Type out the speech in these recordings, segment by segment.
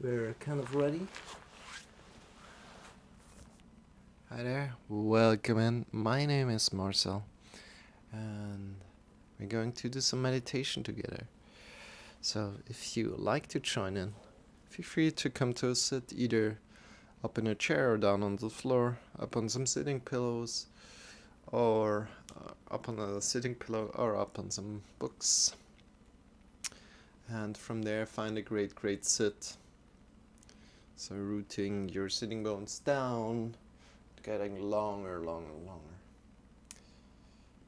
We're kind of ready. Hi there, welcome in. My name is Marcel, and we're going to do some meditation together. So, if you like to join in, feel free to come to a sit either up in a chair or down on the floor, up on some sitting pillows, or up on a sitting pillow, or up on some books. And from there, find a great sit. So, rooting your sitting bones down, getting longer.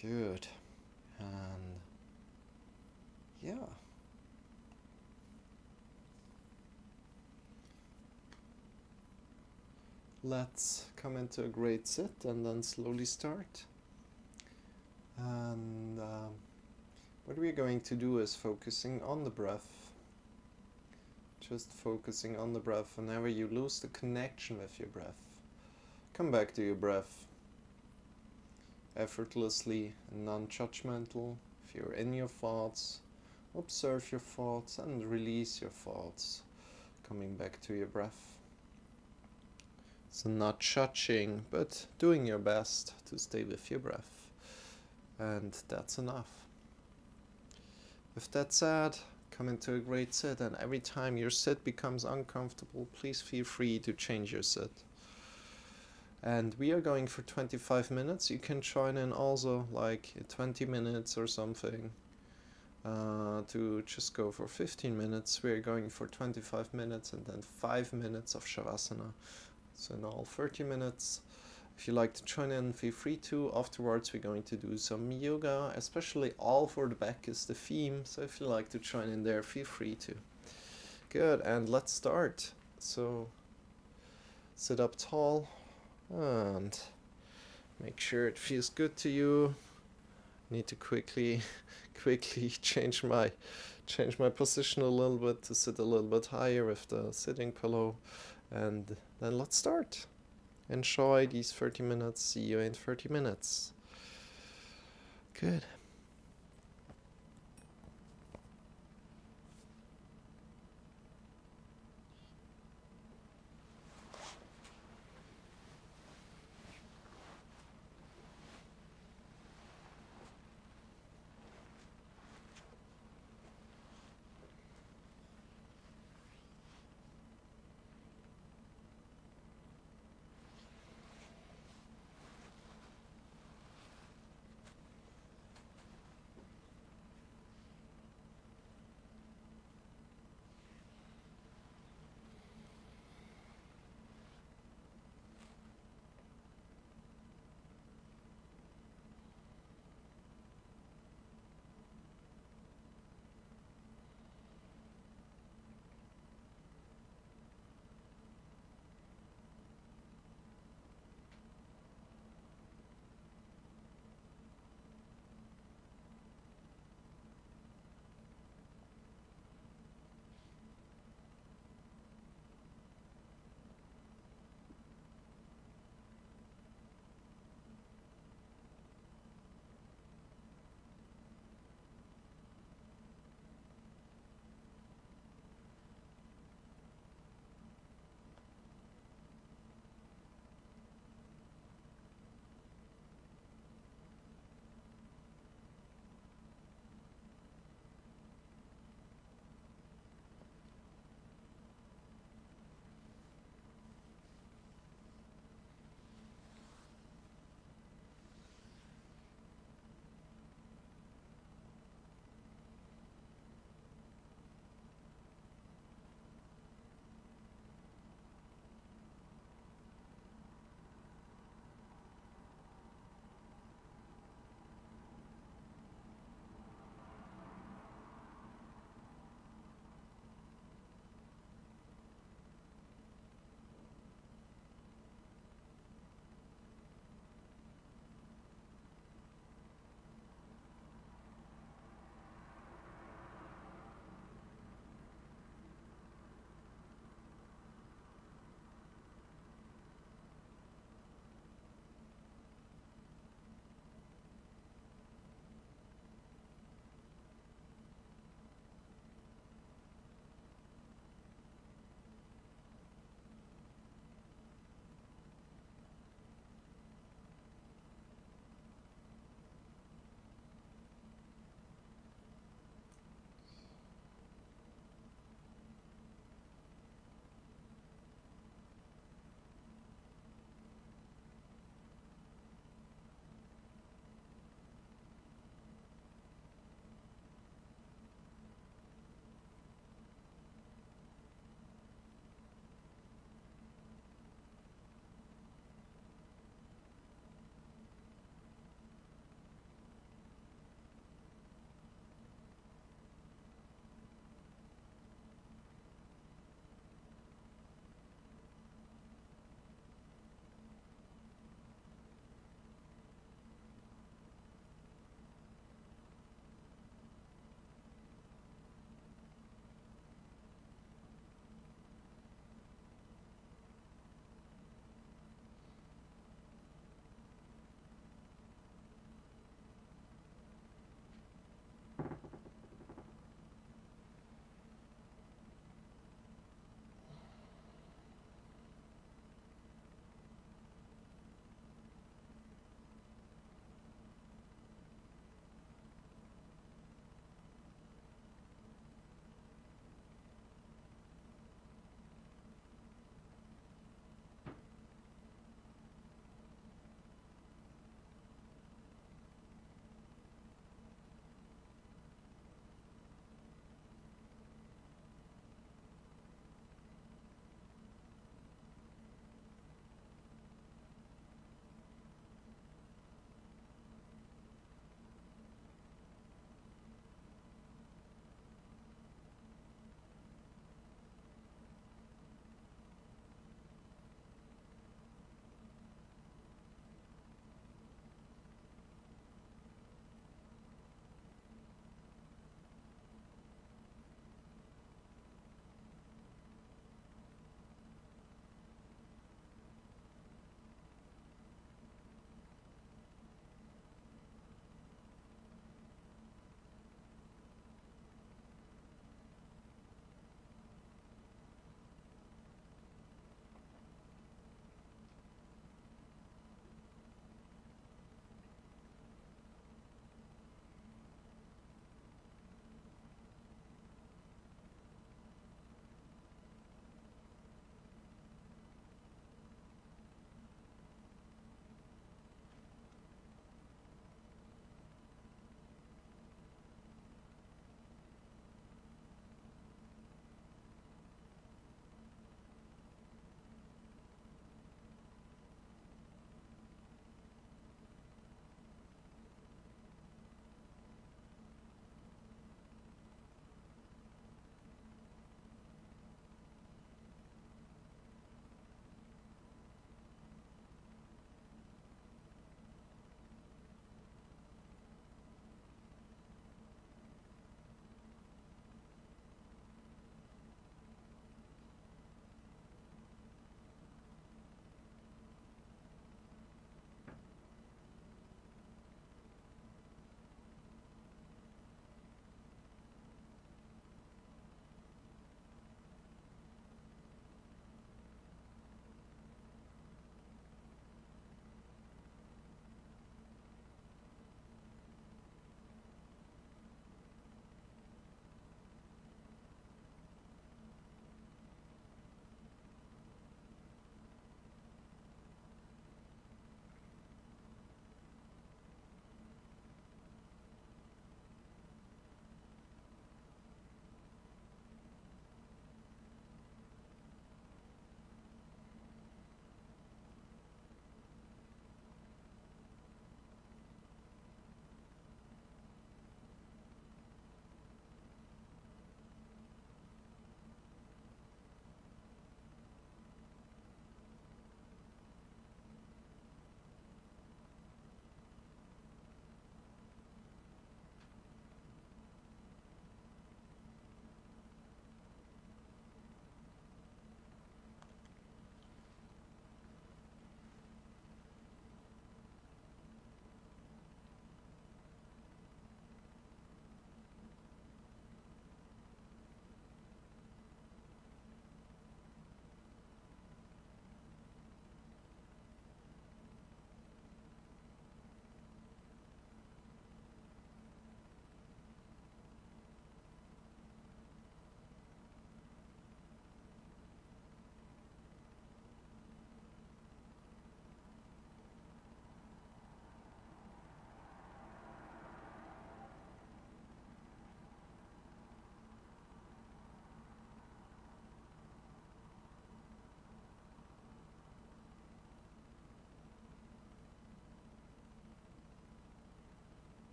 Good. And yeah. Let's come into a great sit and then slowly start. And what we're going to do is focusing on the breath. Just focusing on the breath. Whenever you lose the connection with your breath, come back to your breath. Effortlessly and non-judgmental. If you're in your thoughts, observe your thoughts and release your thoughts. Coming back to your breath. So not judging, but doing your best to stay with your breath. And that's enough. With that said, come into a great sit, and every time your sit becomes uncomfortable, please feel free to change your sit. And we are going for 25 minutes. You can join in also like 20 minutes or something. To just go for 15 minutes. We're going for 25 minutes and then 5 minutes of Shavasana. So in all 30 minutes. If you like to join in, feel free to. Afterwards we're going to do some yoga, especially all for the back is the theme. So if you like to join in there, feel free to. Good, and let's start. So sit up tall and make sure it feels good to you. Need to quickly change my position a little bit to sit a little bit higher with the sitting pillow. And then let's start. Enjoy these 30 minutes. See you in 30 minutes. Good.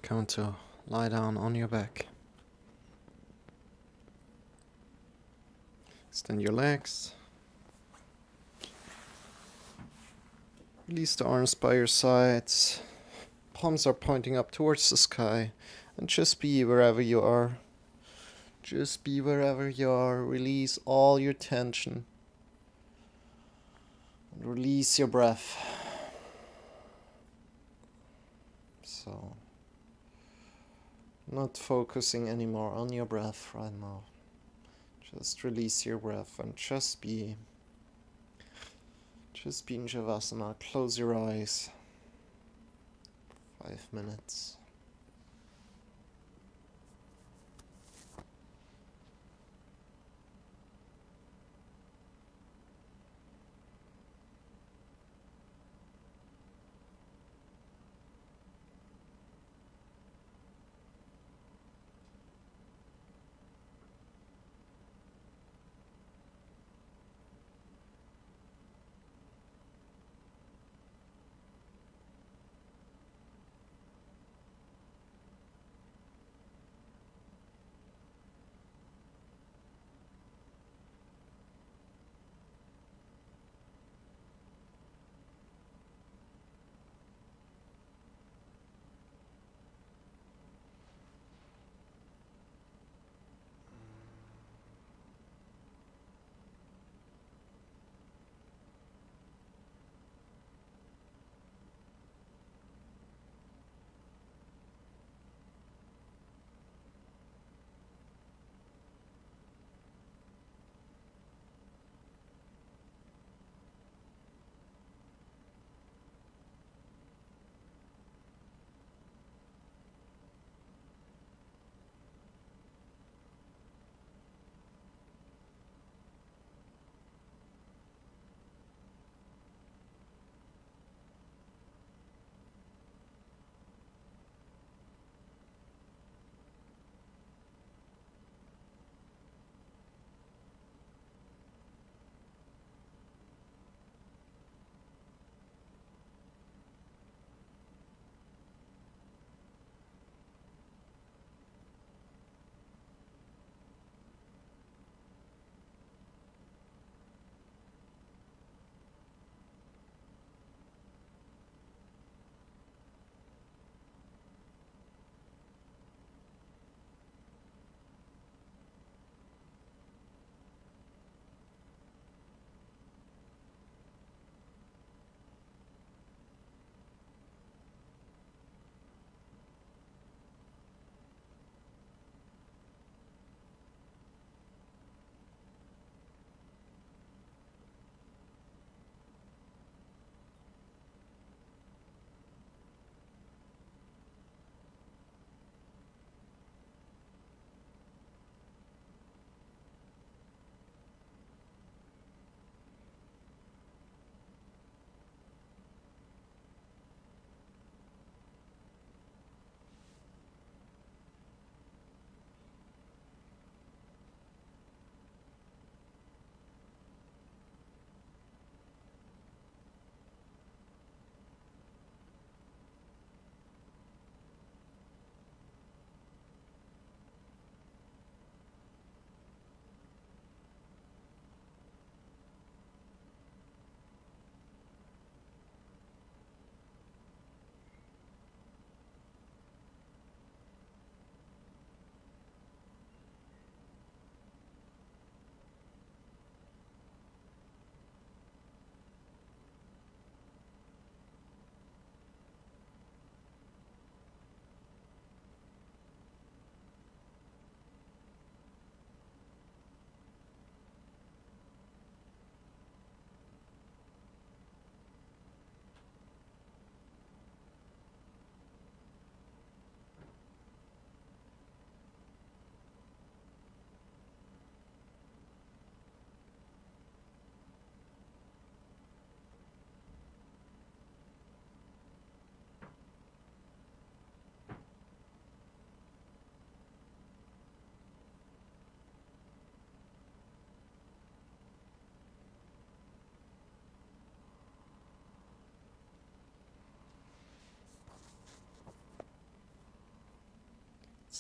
going to lie down on your back. Extend your legs. Release the arms by your sides. Palms are pointing up towards the sky. And just be wherever you are. Just be wherever you are. Release all your tension. And release your breath. So, not focusing anymore on your breath right now. Just release your breath and just be in Shavasana. Close your eyes. 5 minutes.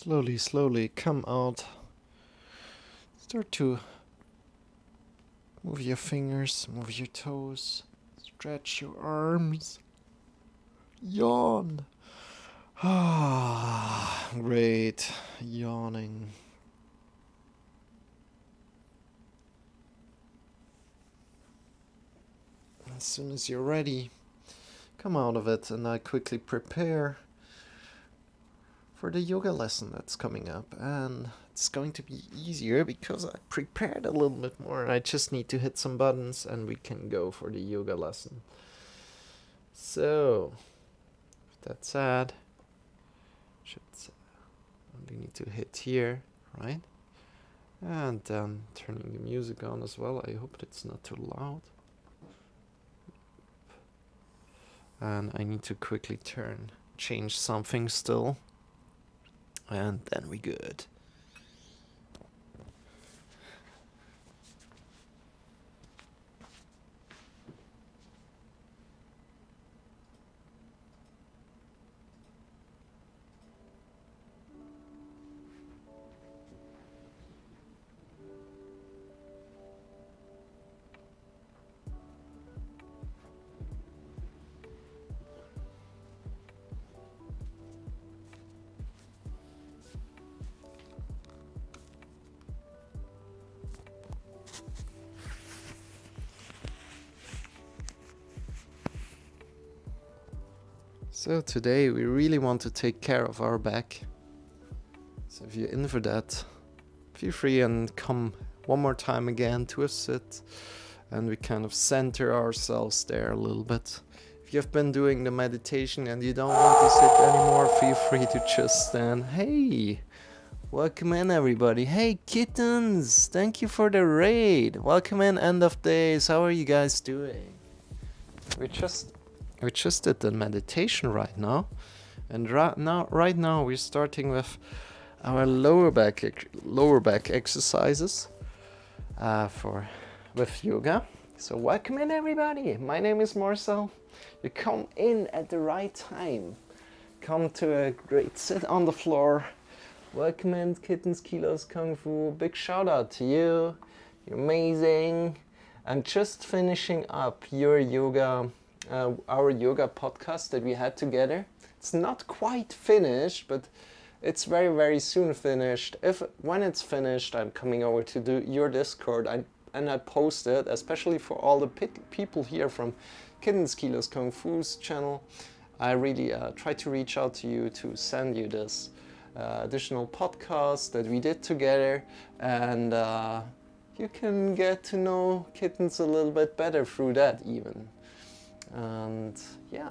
Slowly, slowly come out. Start to move your fingers, move your toes, stretch your arms. Yawn. Ah, great. Yawning. As soon as you're ready, come out of it, and I quickly prepare for the yoga lesson that's coming up. And it's going to be easier because I prepared a little bit more. I just need to hit some buttons and we can go for the yoga lesson. So, with that said, only need to hit here, right? And then turning the music on as well. I hope it's not too loud. And I need to quickly change something still. And then we good. So today we really want to take care of our back. So if you're in for that, feel free and come one more time again to a sit, and we kind of center ourselves there a little bit. If you've been doing the meditation and you don't want to sit anymore, feel free to just stand. Hey, welcome in everybody. Hey kittens, thank you for the raid. Welcome in, end of days. How are you guys doing? We just did the meditation right now, and right now we're starting with our lower back exercises with yoga. So welcome in everybody. My name is Marcel. You come in at the right time. Come to a great sit on the floor. Welcome in Kittens, Kilos, Kung Fu. Big shout out to you. You're amazing. I'm just finishing up your yoga. Our yoga podcast that we had together. It's not quite finished, but it's very, very soon finished. When it's finished, I'm coming over to your Discord and I post it, especially for all the people here from Kittens, Kilos, Kung Fu's channel. I really try to reach out to you to send you this additional podcast that we did together, and you can get to know kittens a little bit better through that even. And yeah.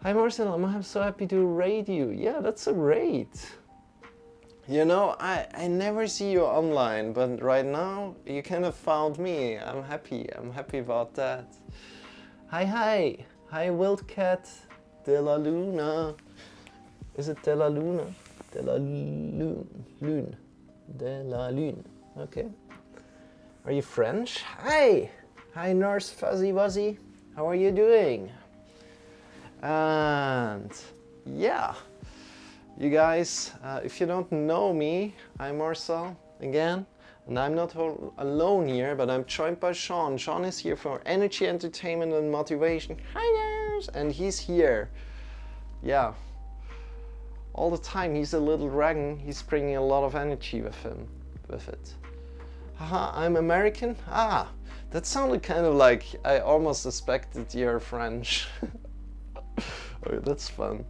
Hi Marcel, I'm so happy to raid you. Yeah, that's a raid. You know, I never see you online, but right now you kind of found me. I'm happy about that. Hi Wildcat de la Luna. Is it de la Luna? De la Lune. De la Lune. Okay. Are you French? Hi Nurse Fuzzy Wuzzy, how are you doing? And yeah, you guys, if you don't know me, I'm Marcel again, and I'm not alone here, but I'm joined by Shawn. Shawn is here for energy, entertainment, and motivation. Hi guys, and he's here. Yeah, all the time. He's a little dragon. He's bringing a lot of energy with it. Haha, I'm American. Ah. That sounded kind of like I almost suspected you're French. Oh, that's fun.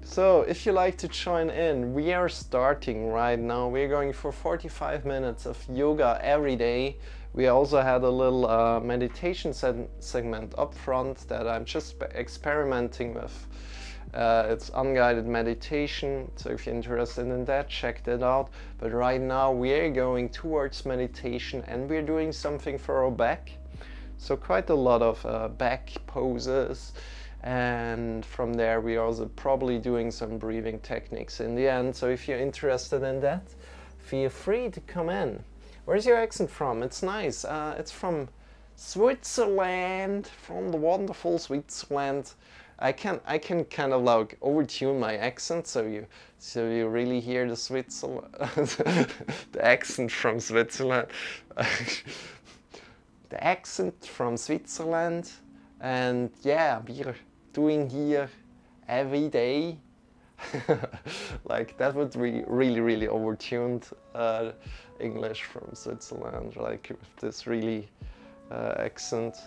So, if you like to join in, we are starting right now. We're going for 45 minutes of yoga every day. We also had a little meditation segment up front that I'm just experimenting with. It's unguided meditation, so if you're interested in that, check that out. But right now we're going towards meditation, and we're doing something for our back. So quite a lot of back poses, and from there we're also probably doing some breathing techniques in the end. So if you're interested in that, feel free to come in. Where's your accent from? It's nice. It's from Switzerland, from the wonderful Switzerland. I can kind of like overtune my accent so you really hear the Switzerland the accent from Switzerland. The accent from Switzerland, and yeah, we're doing here every day. Like that would be really overtuned English from Switzerland, like with this really accent.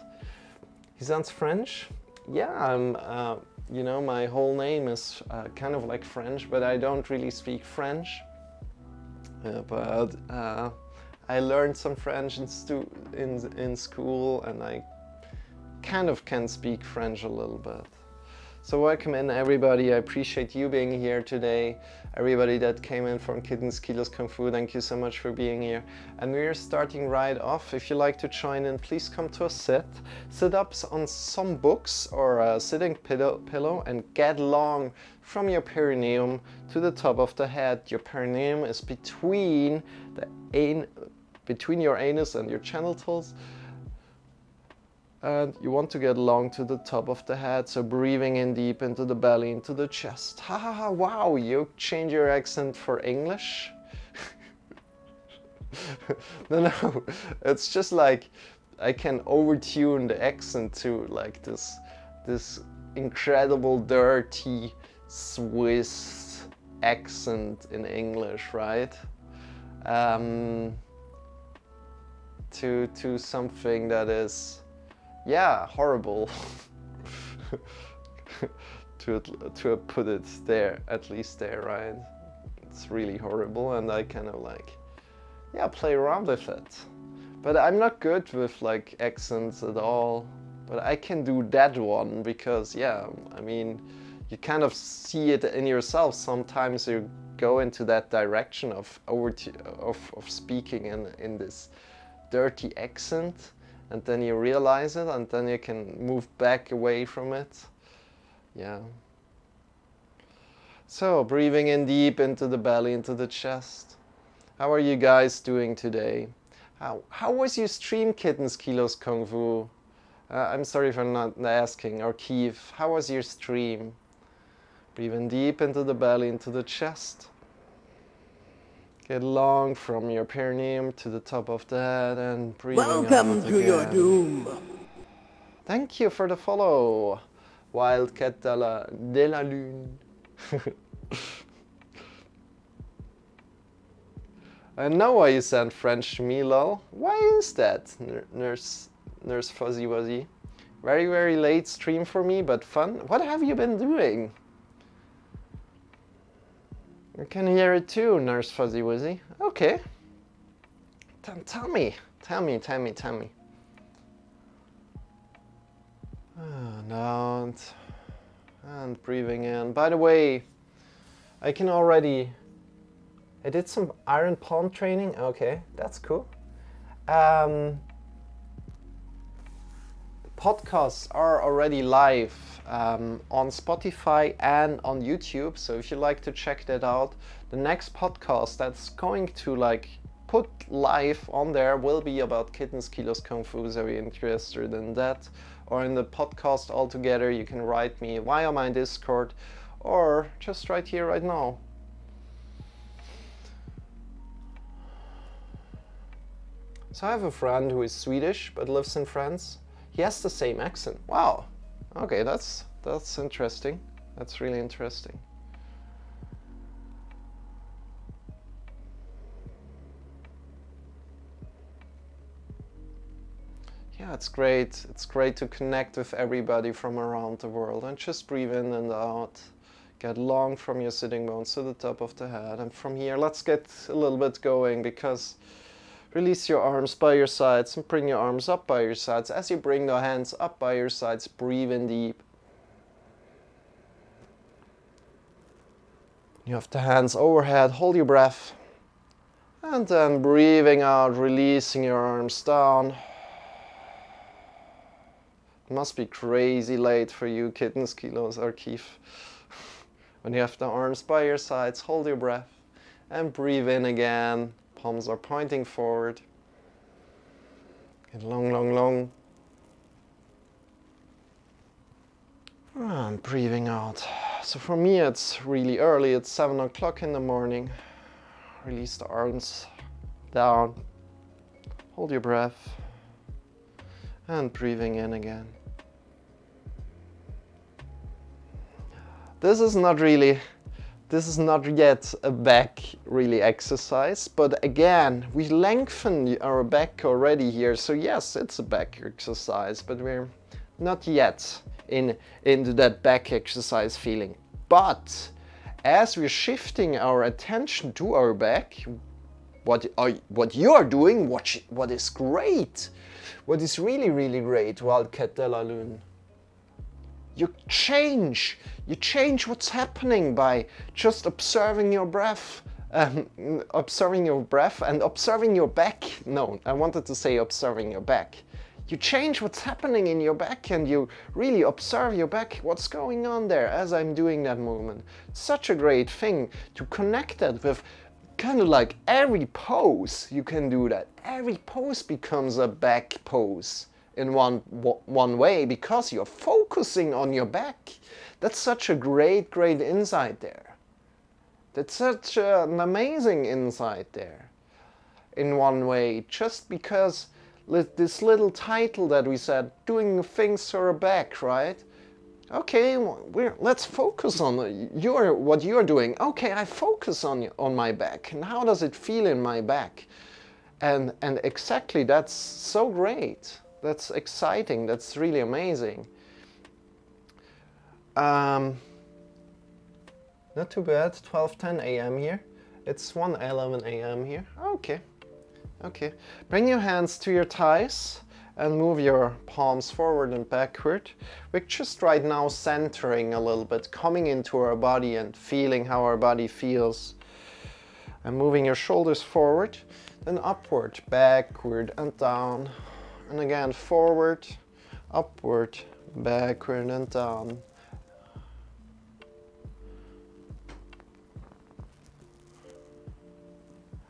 He sounds French. Yeah, I'm. You know, my whole name is kind of like French, but I don't really speak French. But I learned some French in school, and I kind of can speak French a little bit. So welcome in everybody, I appreciate you being here today. Everybody that came in from Kittens Kilos Kung Fu, thank you so much for being here. And we're starting right off. If you like to join in, please come to a sit-ups on some books or a sitting pillow and get long from your perineum to the top of the head. Your perineum is between your anus and your genitals. And you want to get long to the top of the head, so breathing in deep into the belly, into the chest. Ha ha ha, wow, you change your accent for English? No, it's just like I can overtune the accent to like this incredible dirty Swiss accent in English, right? To something that is, yeah, horrible. to put it there, at least there, right? It's really horrible, and I kind of like, yeah, play around with it. But I'm not good with like accents at all. But I can do that one because, yeah, I mean, you kind of see it in yourself. Sometimes you go into that direction of speaking in this dirty accent. And then you realize it, and then you can move back away from it. Yeah. So, breathing in deep into the belly, into the chest. How are you guys doing today? How was your stream, Kittens Kilos Kung Fu? I'm sorry if I'm not asking. Or Keith, how was your stream? Breathing deep into the belly, into the chest. Get long from your perineum to the top of the head and breathing Welcome out to again. your doom. Thank you for the follow, Wildcat de la Lune. I know why you sent French to me, lol. Why is that, Nurse Fuzzy Wuzzy? Very late stream for me, but fun. What have you been doing? I can hear it too, Nurse Fuzzy Wuzzy. Okay. Tell me. And breathing in. By the way, I did some iron palm training. Okay, that's cool. Podcasts are already live on Spotify and on YouTube, so if you like to check that out, the next podcast that's going to like put live on there will be about Kittens Kilos Kung Fu. So if you're interested in that or in the podcast altogether, you can write me via my Discord or just right here right now. So I have a friend who is Swedish but lives in France. He has the same accent. Wow. Okay, that's interesting. That's really interesting. Yeah, it's great. It's great to connect with everybody from around the world and just breathe in and out. Get long from your sitting bones to the top of the head. And from here, let's get a little bit going, because release your arms by your sides and bring your arms up by your sides. As you bring the hands up by your sides, breathe in deep. You have the hands overhead, hold your breath. And then breathing out, releasing your arms down. It must be crazy late for you, Kittens Kilos or Keith. When you have the arms by your sides, hold your breath and breathe in again. Palms are pointing forward. Get long. And breathing out. So for me it's really early, it's 7 o'clock in the morning. Release the arms down. Hold your breath. And breathing in again. This is not yet a back really exercise, but again, we lengthen our back already here. So yes, it's a back exercise, but we're not yet into that back exercise feeling. But as we're shifting our attention to our back, what you are doing, what is great, what is really, really great, Wildcat de la Lune. You change what's happening by just observing your breath, and observing your back. No, I wanted to say observing your back. You change what's happening in your back and you really observe your back, what's going on there as I'm doing that movement. Such a great thing to connect that with kind of like every pose. You can do that. Every pose becomes a back pose in one way because you're focusing on your back. That's such a great insight there. That's such an amazing insight there in one way, just because this little title that we said, doing things for a back, right? Okay, let's focus on what you're doing. Okay, I focus on my back, and how does it feel in my back? And exactly, that's so great. That's exciting. That's really amazing. Not too bad. 12:10 a.m. here. It's 1:11 a.m. here. Okay. Okay. Bring your hands to your thighs and move your palms forward and backward. We're just right now centering a little bit, coming into our body and feeling how our body feels. And moving your shoulders forward, then upward, backward and down. And again, forward, upward, backward and down.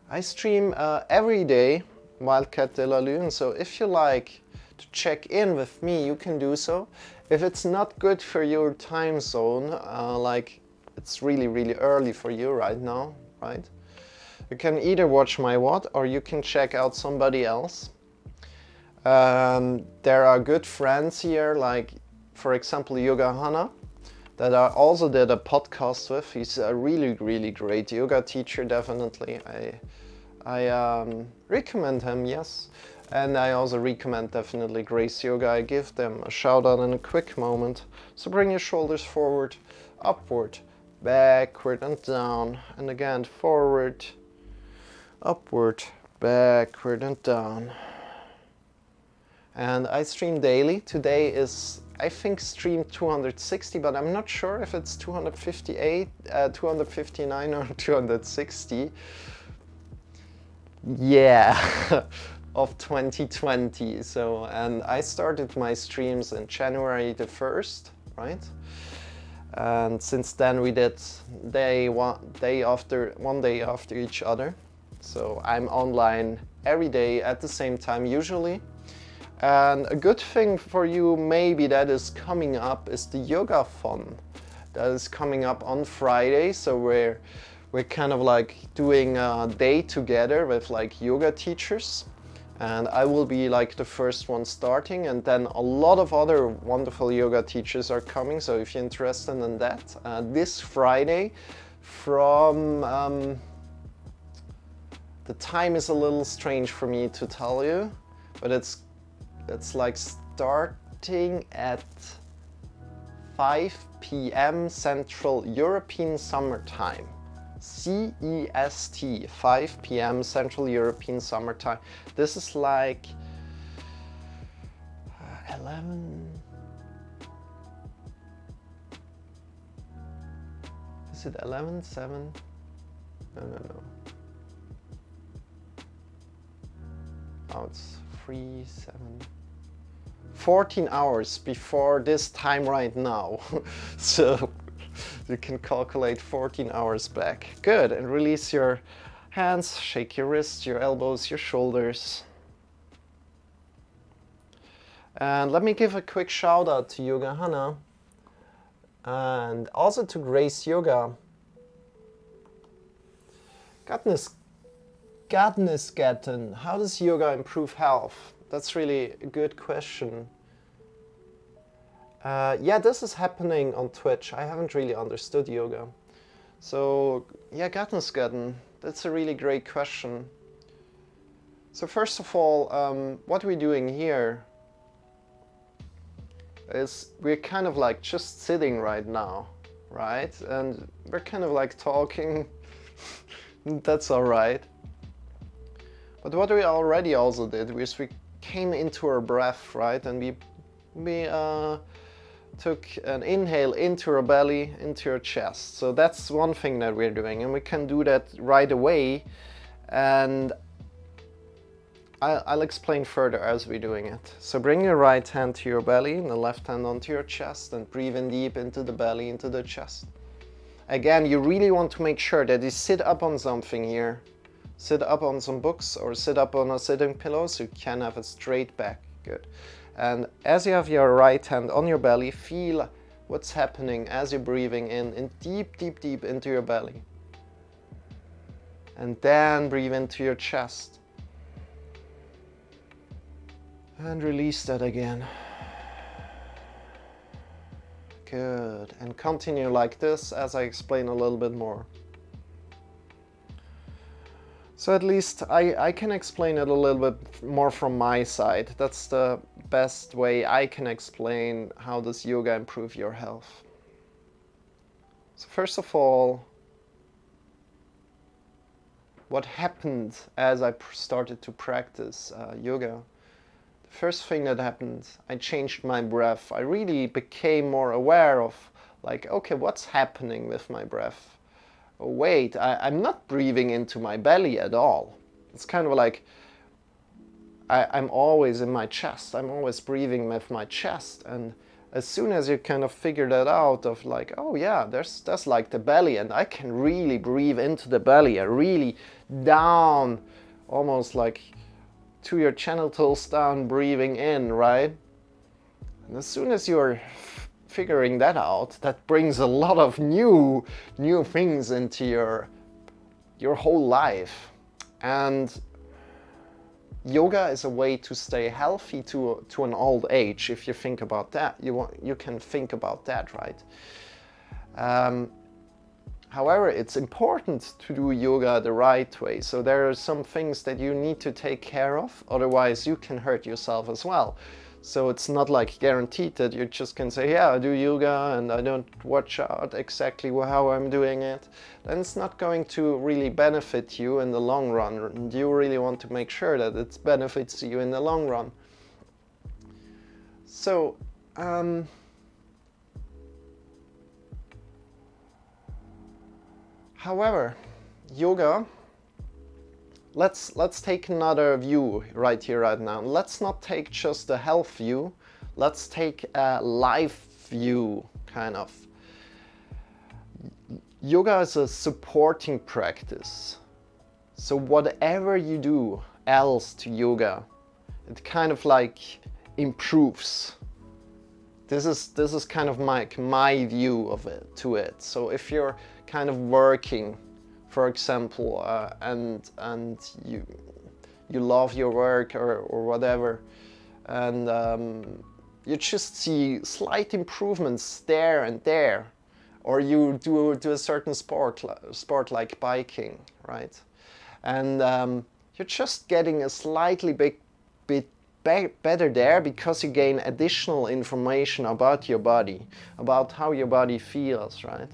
I stream every day, Wildcat de la Lune, so if you like to check in with me, you can do so. If it's not good for your time zone, like it's really early for you right now, right? You can either watch my VOD or you can check out somebody else. There are good friends here, like for example Yoga Hana, that I also did a podcast with. He's a really great yoga teacher, definitely. I recommend him, yes. And I also recommend definitely Grace Yoga. I give them a shout out in a quick moment. So bring your shoulders forward, upward, backward and down. And again, forward, upward, backward and down. And I stream daily. Today is, I think, stream 260, but I'm not sure if it's 258, 259 or 260. Yeah, of 2020. So, and I started my streams in January the 1st, right? And since then we did one day after each other. So I'm online every day at the same time usually. And a good thing for you maybe that is coming up is the yoga fun that is coming up on Friday. So we're kind of like doing a day together with like yoga teachers, and I will be like the first one starting, and then a lot of other wonderful yoga teachers are coming. So if you're interested in that, this Friday from the time is a little strange for me to tell you, but it's like starting at 5 p.m. Central European Summer Time. CEST, 5 p.m. Central European Summer Time. This is like 11... Is it 11, 7? No. Oh, it's 3, 7... 14 hours before this time right now. So you can calculate 14 hours back. Good, and release your hands, shake your wrists, your elbows, your shoulders. And let me give a quick shout out to Yoga Hana. And also to Grace Yoga. Goodness, Gatten, how does yoga improve health? That's really a good question. Yeah, this is happening on Twitch. I haven't really understood yoga. So, yeah, Goodness, that's a really great question. So first of all, what we're doing here is we're kind of like just sitting right now, right? And we're kind of like talking. That's all right. But what we already also did was we came into our breath, right? And we took an inhale into our belly, into our chest. So that's one thing that we're doing, and we can do that right away. And I'll explain further as we're doing it. So bring your right hand to your belly and the left hand onto your chest, and breathe in deep into the belly, into the chest. Again, you really want to make sure that you sit up on something here. Sit up on some books or sit up on a sitting pillow so you can have a straight back. Good. And as you have your right hand on your belly, feel what's happening as you're breathing in deep, deep, deep into your belly. And then breathe into your chest. And release that again. Good. And continue like this as I explain a little bit more. So at least I can explain it a little bit more from my side. That's the best way I can explain how does yoga improve your health. So first of all, what happened as I started to practice yoga? The first thing that happened, I changed my breath. I really became more aware of like, okay, what's happening with my breath? Oh wait, I'm not breathing into my belly at all. It's kind of like I'm always in my chest. I'm always breathing with my chest. And as soon as you kind of figure that out of like, oh yeah, that's like the belly, and I can really breathe into the belly, really down, almost like to your genitals down, breathing in, right? And as soon as you're figuring that out, that brings a lot of new things into your whole life. And yoga is a way to stay healthy to an old age. If you think about that, you can think about that, right? However, it's important to do yoga the right way. So there are some things that you need to take care of, otherwise you can hurt yourself as well. So it's not like guaranteed that you just can say, yeah, I do yoga and I don't watch out exactly how I'm doing it. Then it's not going to really benefit you in the long run. And you really want to make sure that it benefits you in the long run. So, however, yoga, let's take another view right here, right now. Let's not take just the health view. Let's take a life view, kind of. Yoga is a supporting practice. So whatever you do else to yoga, it kind of like improves. This is kind of my view of it to it. So if you're kind of working, for example, and you love your work or whatever, and you just see slight improvements there and there, or you do a certain sport like biking, right? And you're just getting a slightly bit better there because you gain additional information about your body, about how your body feels, right?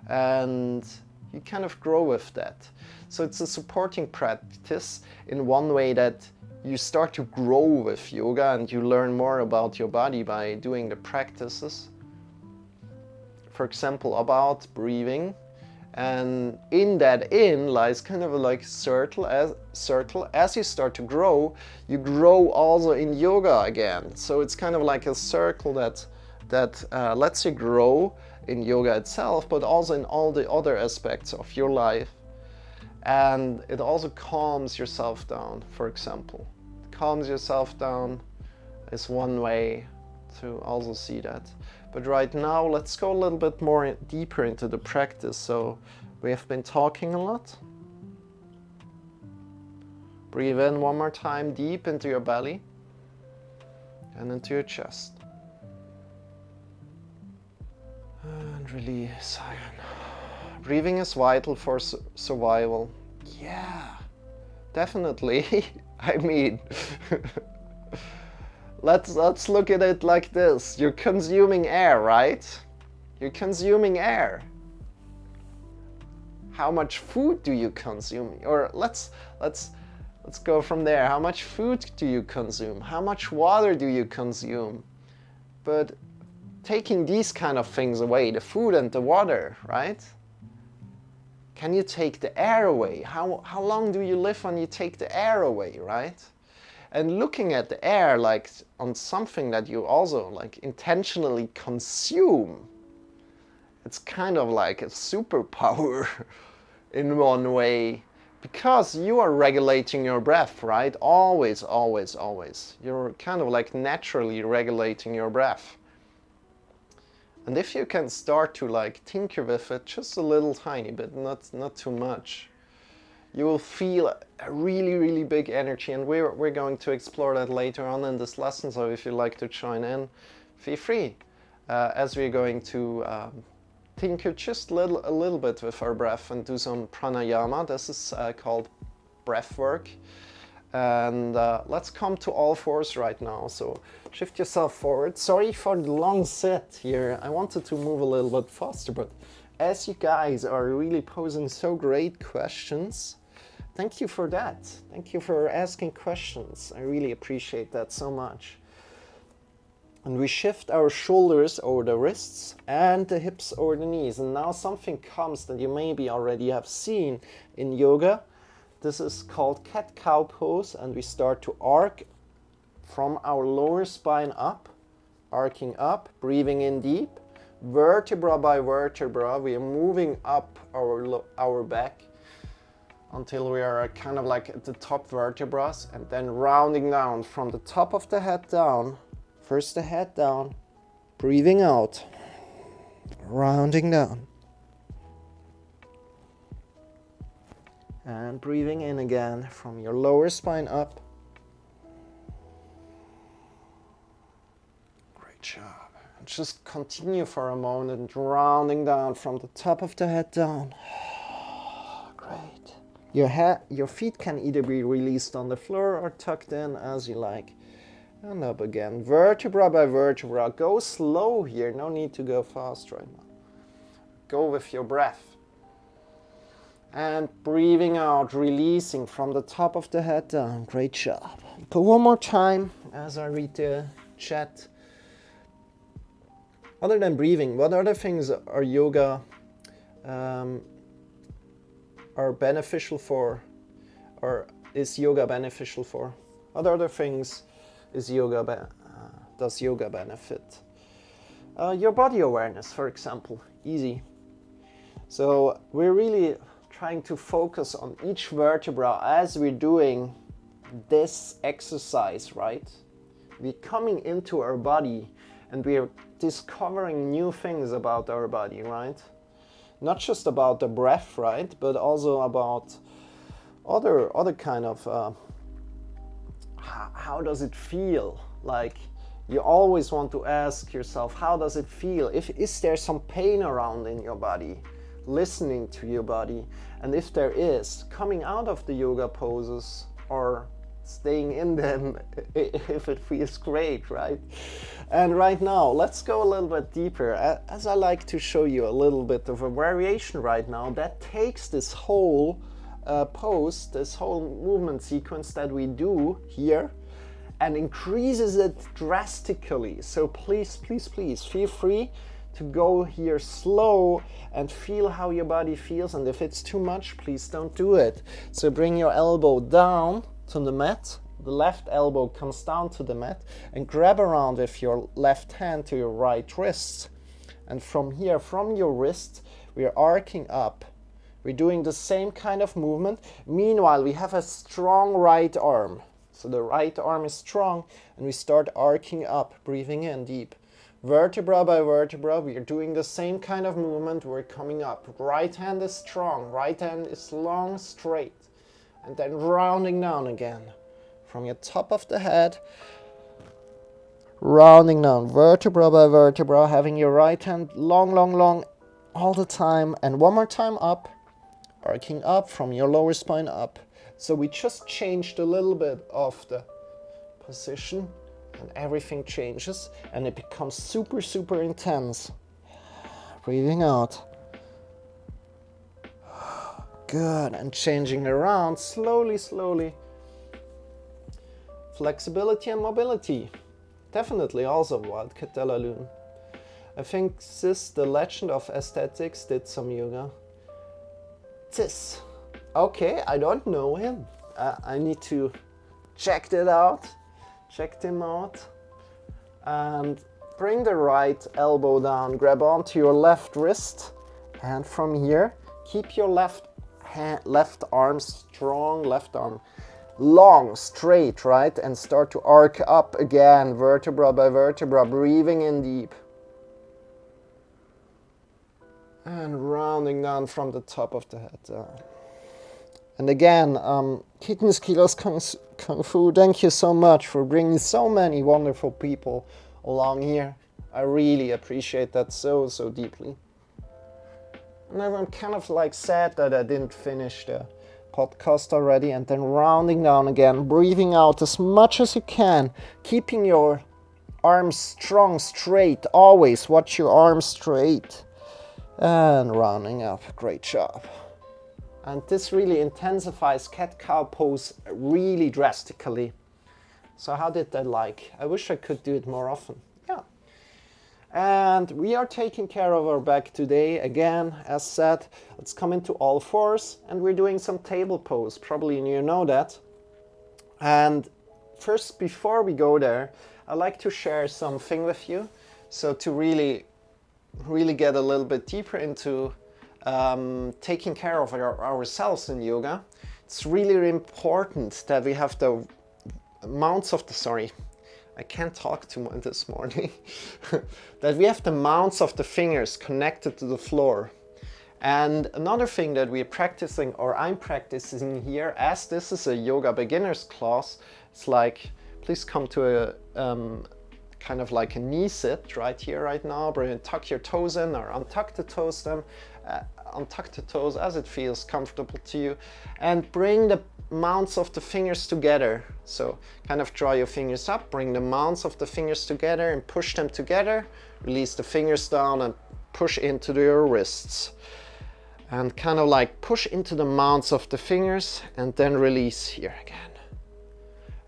And you kind of grow with that. So it's a supporting practice in one way that you start to grow with yoga and you learn more about your body by doing the practices. For example, about breathing. And in that lies kind of like circle. As you start to grow, you grow also in yoga again. So it's kind of like a circle that lets you grow in yoga itself, but also in all the other aspects of your life. And it also calms yourself down, for example. Calms yourself down is one way to also see that. But right now, let's go a little bit more deeper into the practice. So we have been talking a lot. Breathe in one more time, deep into your belly and into your chest. And release. Breathing is vital for survival. Yeah, definitely. I mean, let's look at it like this. You're consuming air, right? You're consuming air. How much food do you consume? Or let's go from there. How much food do you consume? How much water do you consume? But taking these kind of things away, the food and the water, right? Can you take the air away? How long do you live when you take the air away, right? And looking at the air like on something that you also like intentionally consume, it's kind of like a superpower in one way, because you are regulating your breath, right? Always, always, always. You're kind of like naturally regulating your breath. And if you can start to like tinker with it just a little tiny bit, not too much, you will feel a really, really big energy. And we're going to explore that later on in this lesson. So if you'd like to join in, feel free. As we're going to tinker just a little bit with our breath and do some pranayama. This is called breath work. And let's come to all fours right now. So shift yourself forward. Sorry for the long sit here. I wanted to move a little bit faster, but as you guys are really posing so great questions, thank you for that. Thank you for asking questions. I really appreciate that so much. And we shift our shoulders over the wrists and the hips over the knees. And now something comes that you maybe already have seen in yoga. This is called cat-cow pose, and we start to arc from our lower spine up, arcing up, breathing in deep, vertebra by vertebra. We are moving up our back until we are kind of like at the top vertebrae, and then rounding down from the top of the head down. First the head down, breathing out, rounding down. And breathing in again from your lower spine up. Great job. And just continue for a moment, rounding down from the top of the head down. Great. Your feet can either be released on the floor or tucked in as you like. And up again, vertebra by vertebra. Go slow here, no need to go fast right now. Go with your breath. And breathing out, releasing from the top of the head down. Great job. Go one more time as I read the chat. Other than breathing, what other things are yoga are beneficial for, or is yoga beneficial for? What other things is yoga does yoga benefit? Your body awareness, for example. Easy. So we're really trying to focus on each vertebra as we're doing this exercise, right? We're coming into our body and we're discovering new things about our body, right? Not just about the breath, right? But also about other kind of how does it feel? Like, you always want to ask yourself, how does it feel? Is there some pain around in your body? Listening to your body, and if there is, coming out of the yoga poses or staying in them if it feels great, right? And right now, let's go a little bit deeper, as I like to show you a little bit of a variation right now that takes this whole pose, this whole movement sequence that we do here, and increases it drastically. So please, please, please feel free to go here slow and feel how your body feels, and if it's too much, please don't do it. So bring your elbow down to the mat, the left elbow comes down to the mat, and grab around with your left hand to your right wrist. And from here, from your wrist, we are arcing up. We're doing the same kind of movement. Meanwhile, we have a strong right arm. So the right arm is strong, and we start arcing up, breathing in deep. Vertebra by vertebra, we are doing the same kind of movement, we're coming up. Right hand is strong, right hand is long, straight. And then rounding down again. From your top of the head, rounding down, vertebra by vertebra, having your right hand long, long, long all the time. And one more time up, arcing up from your lower spine up. So we just changed a little bit of the position, and everything changes, and it becomes super, super intense. Breathing out. Good, and changing around slowly, slowly. Flexibility and mobility. Definitely also Wildcat de la Lune. I think Sis, the legend of aesthetics, did some yoga. Sis. Okay, I don't know him. I need to check that out. Check them out. And bring the right elbow down. Grab onto your left wrist. And from here, keep your left arm strong, left arm long, straight, right? And start to arc up again, vertebra by vertebra, breathing in deep. And rounding down from the top of the head down. And again, Kittens Kilos Kung Fu, thank you so much for bringing so many wonderful people along here. I really appreciate that so, so deeply. And I'm kind of like sad that I didn't finish the podcast already, and then rounding down again, breathing out as much as you can, keeping your arms strong, straight, always watch your arms straight, and rounding up. Great job. And this really intensifies cat-cow pose really drastically. So how did that like? I wish I could do it more often. Yeah. And we are taking care of our back today. Again, as said, let's come into all fours, and we're doing some table pose. Probably you know that. And first, before we go there, I'd like to share something with you. So to really get a little bit deeper into taking care of ourselves in yoga, it's really important that we have the mounts of the, sorry, I can't talk too much this morning, that we have the mounts of the fingers connected to the floor. And another thing that we're practicing, or I'm practicing here, as this is a yoga beginners class, it's like, please come to a kind of like a knee sit right here, right now. Tuck your toes in or untuck the toes them. Untuck the toes as it feels comfortable to you, and bring the mounts of the fingers together. So kind of draw your fingers up, bring the mounts of the fingers together and push them together. Release the fingers down and push into your wrists. And kind of like push into the mounts of the fingers and then release here again.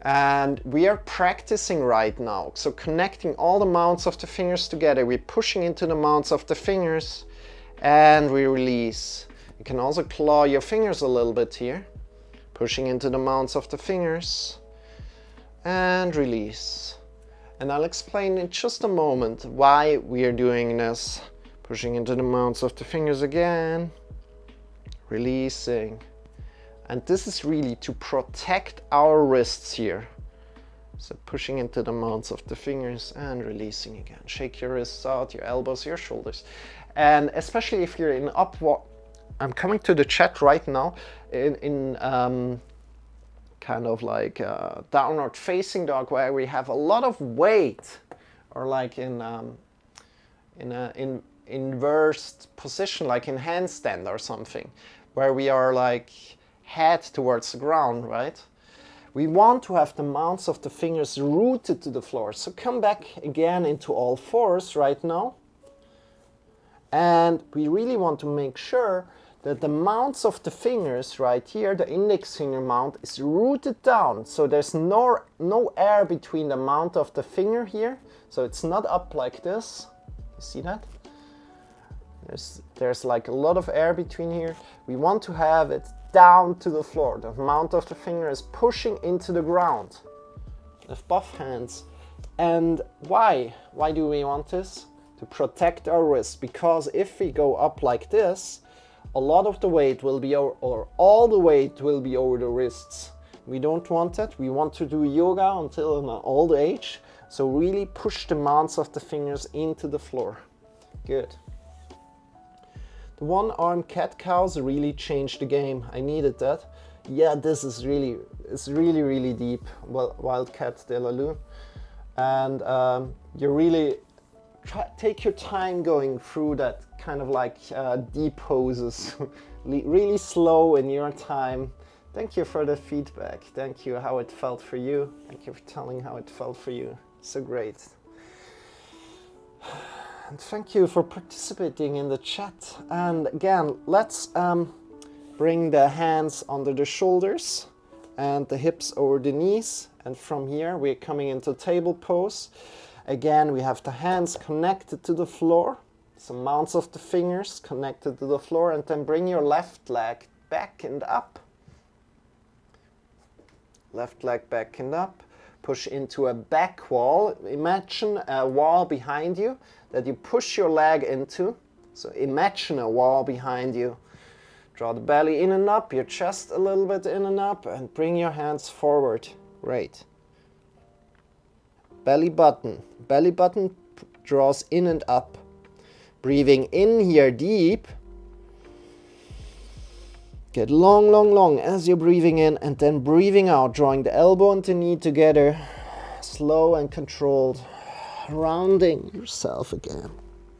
And we are practicing right now. So connecting all the mounts of the fingers together. We're pushing into the mounts of the fingers and we release. You can also claw your fingers a little bit here. Pushing into the mounts of the fingers and release. And I'll explain in just a moment why we are doing this. Pushing into the mounts of the fingers again. Releasing. And this is really to protect our wrists here. So pushing into the mounts of the fingers and releasing again. Shake your wrists out, your elbows, your shoulders. And especially if you're in upward, I'm coming to the chat right now, in kind of like downward facing dog, where we have a lot of weight, or like in inverse position, like in handstand or something, where we are like head towards the ground, right? We want to have the mounts of the fingers rooted to the floor. So come back again into all fours right now. And we really want to make sure that the mounts of the fingers right here, the index finger mount, is rooted down. So there's no air between the mount of the finger here. So it's not up like this. You see that? There's like a lot of air between here. We want to have it down to the floor. The mount of the finger is pushing into the ground with both hands. And why? Why do we want this? To protect our wrist. Because if we go up like this, a lot of the weight will be over, or all the weight will be over the wrists. We don't want that. We want to do yoga until an old age. So really push the mounts of the fingers into the floor. Good. The one-armed cat-cows really changed the game. I needed that. Yeah, this is really, it's really, really deep. Well, Wildcat de la Lune. And you really take your time going through that kind of like deep poses. Really slow in your time. Thank you for the feedback. Thank you how it felt for you. Thank you for telling how it felt for you. So great. And thank you for participating in the chat. And again, let's bring the hands under the shoulders and the hips over the knees. And from here, we're coming into table pose. Again, we have the hands connected to the floor. Some mounts of the fingers connected to the floor. And then bring your left leg back and up. Left leg back and up. Push into a back wall. Imagine a wall behind you that you push your leg into. So imagine a wall behind you. Draw the belly in and up, your chest a little bit in and up, and bring your hands forward. Great. Belly button. Belly button draws in and up. Breathing in here deep. Get long, long, long as you're breathing in, and then breathing out, drawing the elbow and the knee together. Slow and controlled. Rounding yourself again.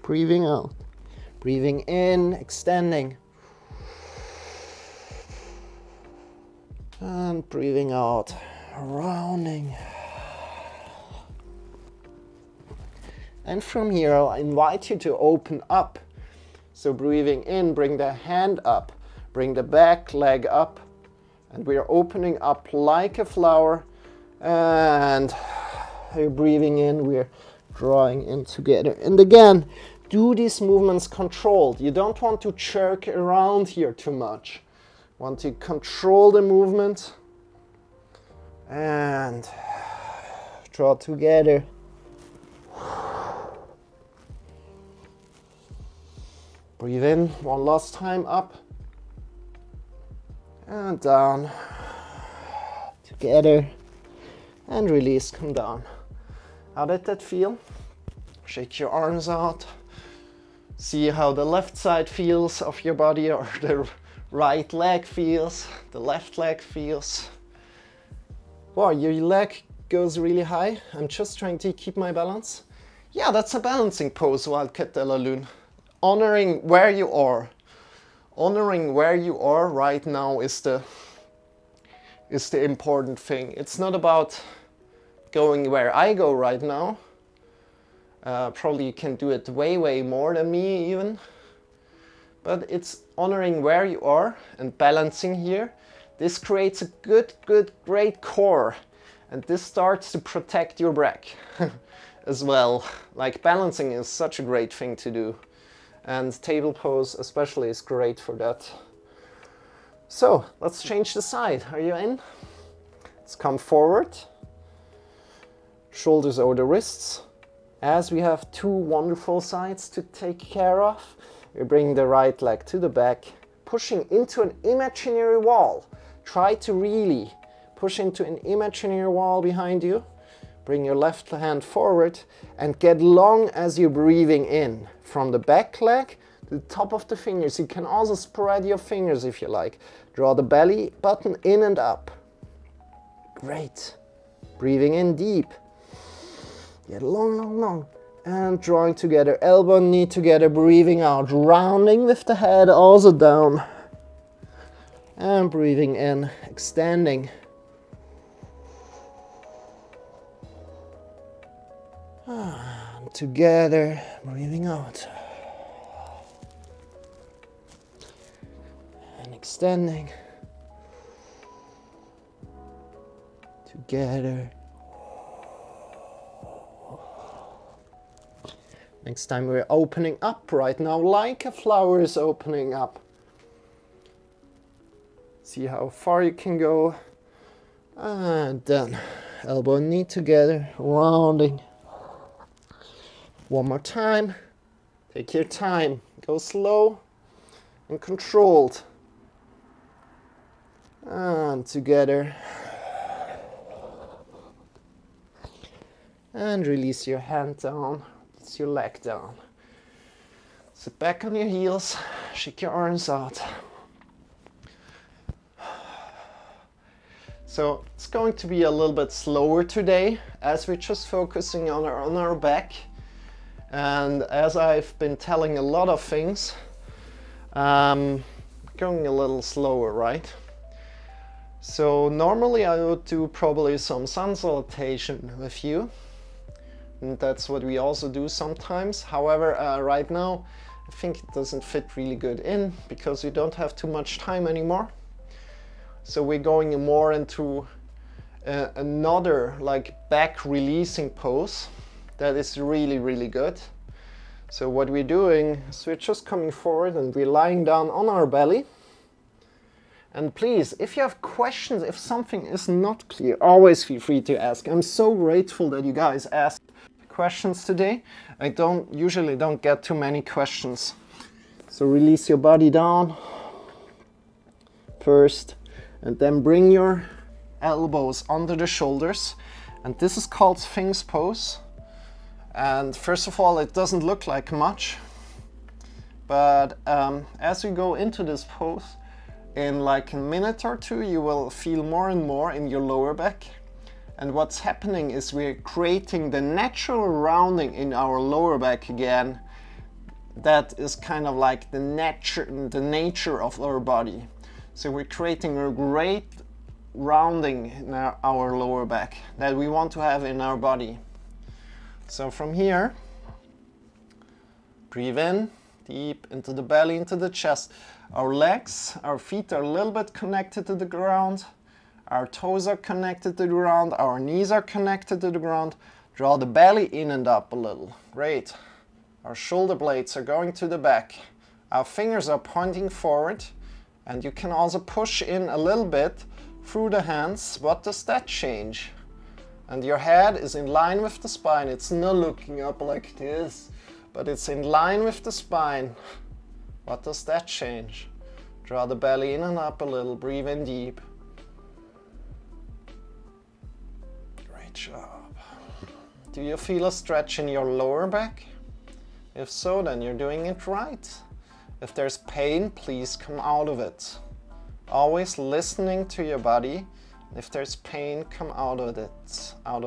Breathing out. Breathing in, extending. And breathing out, rounding. And from here, I'll invite you to open up. So breathing in, bring the hand up. Bring the back leg up. And we're opening up like a flower. And you're breathing in, we're drawing in together. And again, do these movements controlled. You don't want to jerk around here too much. Want to control the movement. And draw together. Breathe in one last time, up. And down. Together. And release, come down. How did that feel? Shake your arms out. See how the left side feels of your body, or the right leg feels, the left leg feels. Wow, your leg goes really high. I'm just trying to keep my balance. Yeah, that's a balancing pose, Wildcat de la Lune. Honoring where you are. Honoring where you are right now is the important thing. It's not about going where I go right now. Probably you can do it way, way more than me even. But it's honoring where you are and balancing here. This creates a great core. And this starts to protect your back as well. Like balancing is such a great thing to do. And table pose especially is great for that. So let's change the side. Are you in? Let's come forward. Shoulders over the wrists. As we have two wonderful sides to take care of, we bring the right leg to the back, pushing into an imaginary wall. Try to really push into an imaginary wall behind you. Bring your left hand forward and get long as you're breathing in. From the back leg to the top of the fingers. You can also spread your fingers if you like. Draw the belly button in and up. Great. Breathing in deep. Get long, long, long. And drawing together, elbow and knee together, breathing out, rounding with the head also down. And breathing in, extending. And together, breathing out. And extending. Together. Next time we're opening up right now, like a flower is opening up. See how far you can go. And then elbow and knee together, rounding. One more time. Take your time. Go slow and controlled. And together. And release your hand down, release your leg down. Sit back on your heels, shake your arms out. So it's going to be a little bit slower today as we're just focusing on our back. And as I've been telling a lot of things, going a little slower, right? So normally I would do probably some sun salutation with you. And that's what we also do sometimes. However, right now, I think it doesn't fit really good in because we don't have too much time anymore. So we're going more into another like back releasing pose that is really, really good. So what we're doing is we're just coming forward and we're lying down on our belly. And please, if you have questions, if something is not clear, always feel free to ask. I'm so grateful that you guys asked questions today. I usually don't get too many questions. So release your body down first, and then bring your elbows under the shoulders. And this is called Sphinx pose. And first of all, it doesn't look like much, but as we go into this pose, in like a minute or two, you will feel more and more in your lower back. And what's happening is we're creating the natural rounding in our lower back again. That is kind of like the nature of our body. So we're creating a great rounding in our lower back that we want to have in our body. So from here, breathe in, deep into the belly, into the chest. Our legs, our feet are a little bit connected to the ground. Our toes are connected to the ground. Our knees are connected to the ground. Draw the belly in and up a little. Great. Our shoulder blades are going to the back. Our fingers are pointing forward. And you can also push in a little bit through the hands. What does that change? And your head is in line with the spine. It's not looking up like this, but it's in line with the spine. What does that change? Draw the belly in and up a little. Breathe in deep. Great job. Do you feel a stretch in your lower back? If so, then you're doing it right. If there's pain, please come out of it. Always listening to your body. If there's pain, come out of it. All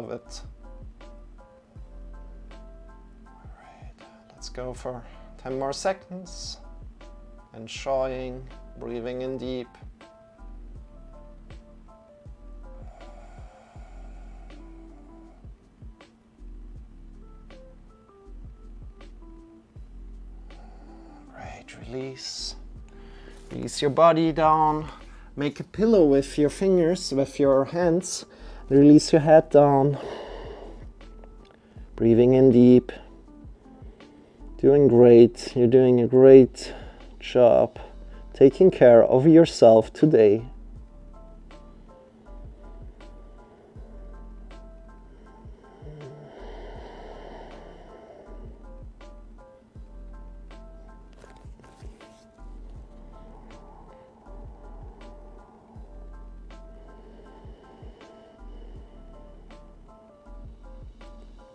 right, let's go for 10 more seconds. Enjoying, breathing in deep. Great, release. Release your body down. Make a pillow with your fingers, with your hands. Release your head down. Breathing in deep. Doing great. You're doing a great job taking care of yourself today.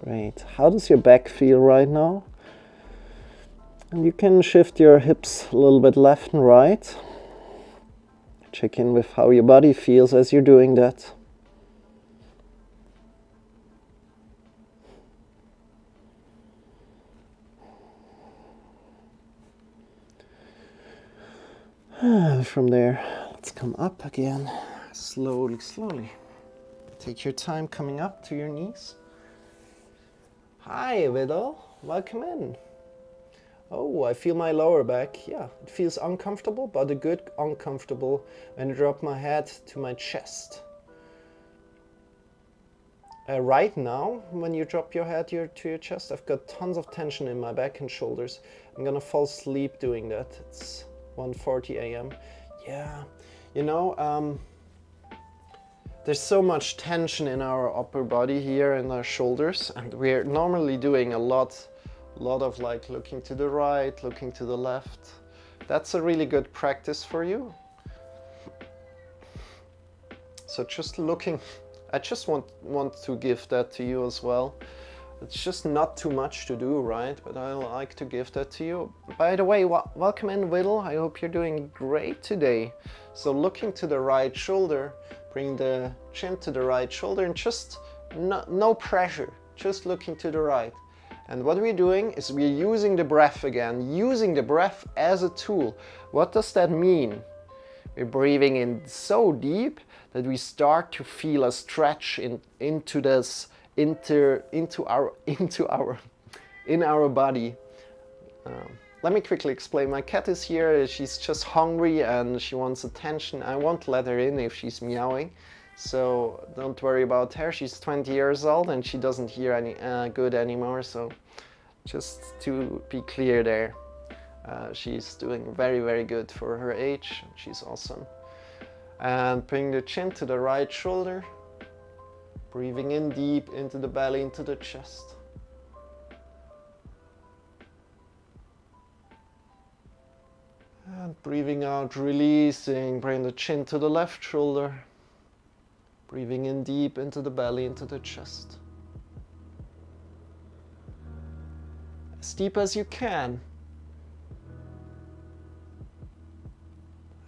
Great. How does your back feel right now? And you can shift your hips a little bit left and right. Check in with how your body feels as you're doing that. And from there, let's come up again. Slowly, slowly. Take your time coming up to your knees. Hi, Widow. Welcome in. Oh, I feel my lower back. Yeah, it feels uncomfortable, but a good uncomfortable when I drop my head to my chest. Right now, when you drop your head to your chest, I've got tons of tension in my back and shoulders. I'm gonna fall asleep doing that. It's 1:40 a.m. Yeah, you know, there's so much tension in our upper body here in our shoulders, and we're normally doing a lot of like looking to the right, looking to the left. That's a really good practice for you. So just looking I just want to give that to you as well. It's just not too much to do, right? But I like to give that to you. By the way, welcome in, Whittle. I hope you're doing great today. So looking to the right shoulder, bring the chin to the right shoulder, and just no pressure, just looking to the right. And what we're doing is we're using the breath again, using the breath as a tool. What does that mean? We're breathing in so deep that we start to feel a stretch into our body. Let me quickly explain. My cat is here. She's just hungry and she wants attention. I won't let her in if she's meowing, so don't worry about her. She's 20 years old and she doesn't hear any good anymore. So just to be clear there. She's doing very, very good for her age. She's awesome. And bring the chin to the right shoulder. Breathing in deep into the belly, into the chest. And breathing out, releasing. Bring the chin to the left shoulder. Breathing in deep into the belly, into the chest. As deep as you can.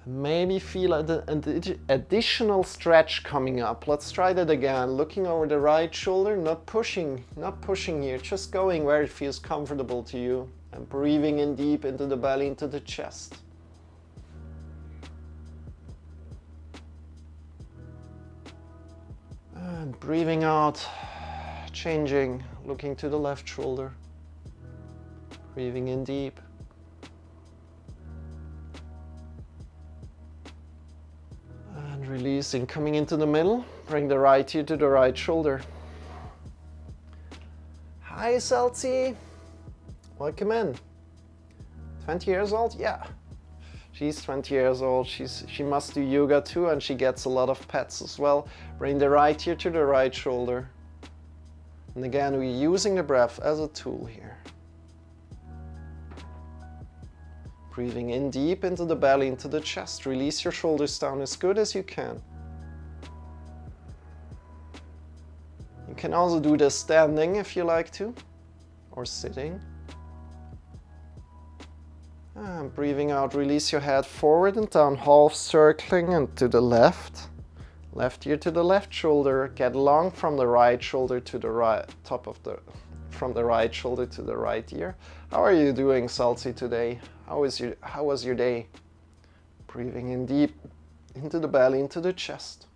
Maybe feel an additional stretch coming up. Let's try that again. Looking over the right shoulder, not pushing here, just going where it feels comfortable to you. And breathing in deep into the belly, into the chest. And breathing out, changing, looking to the left shoulder. Breathing in deep. Releasing, coming into the middle, bring the right ear to the right shoulder. Hi Celsi, welcome in. 20 years old? Yeah. She's 20 years old, she must do yoga too, and she gets a lot of pets as well. Bring the right ear to the right shoulder. And again, we're using the breath as a tool here. Breathing in deep into the belly, into the chest. Release your shoulders down as good as you can. You can also do this standing if you like to, or sitting. And breathing out, release your head forward and down, half circling and to the left. Left ear to the left shoulder. Get long from the right shoulder to the right, from the right shoulder to the right ear. How are you doing, Salty, today? How was your day? Breathing in deep into the belly, into the chest.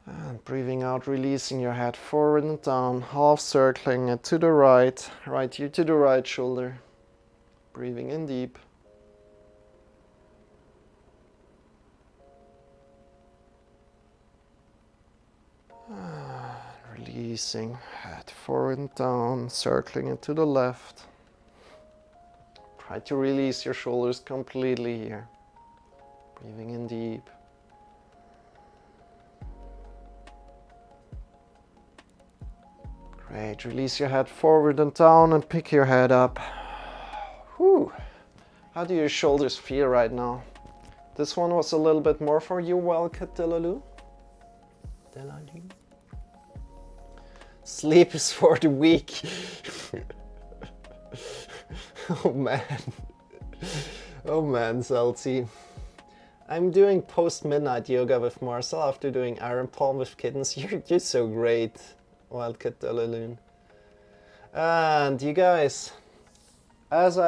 And breathing out, releasing your head forward and down, half circling it to the right, right ear to the right shoulder. Breathing in deep. Releasing, head forward and down, circling it to the left. Try to release your shoulders completely here. Breathing in deep. Great, release your head forward and down and pick your head up. Whew. How do your shoulders feel right now? This one was a little bit more for you, Wildcat Delaloo. Sleep is for the weak. Oh man. Oh man, Celti. I'm doing post-midnight yoga with Marcel after doing Iron Palm with kittens. You're so great, Wildcat Delaloo. And you guys, as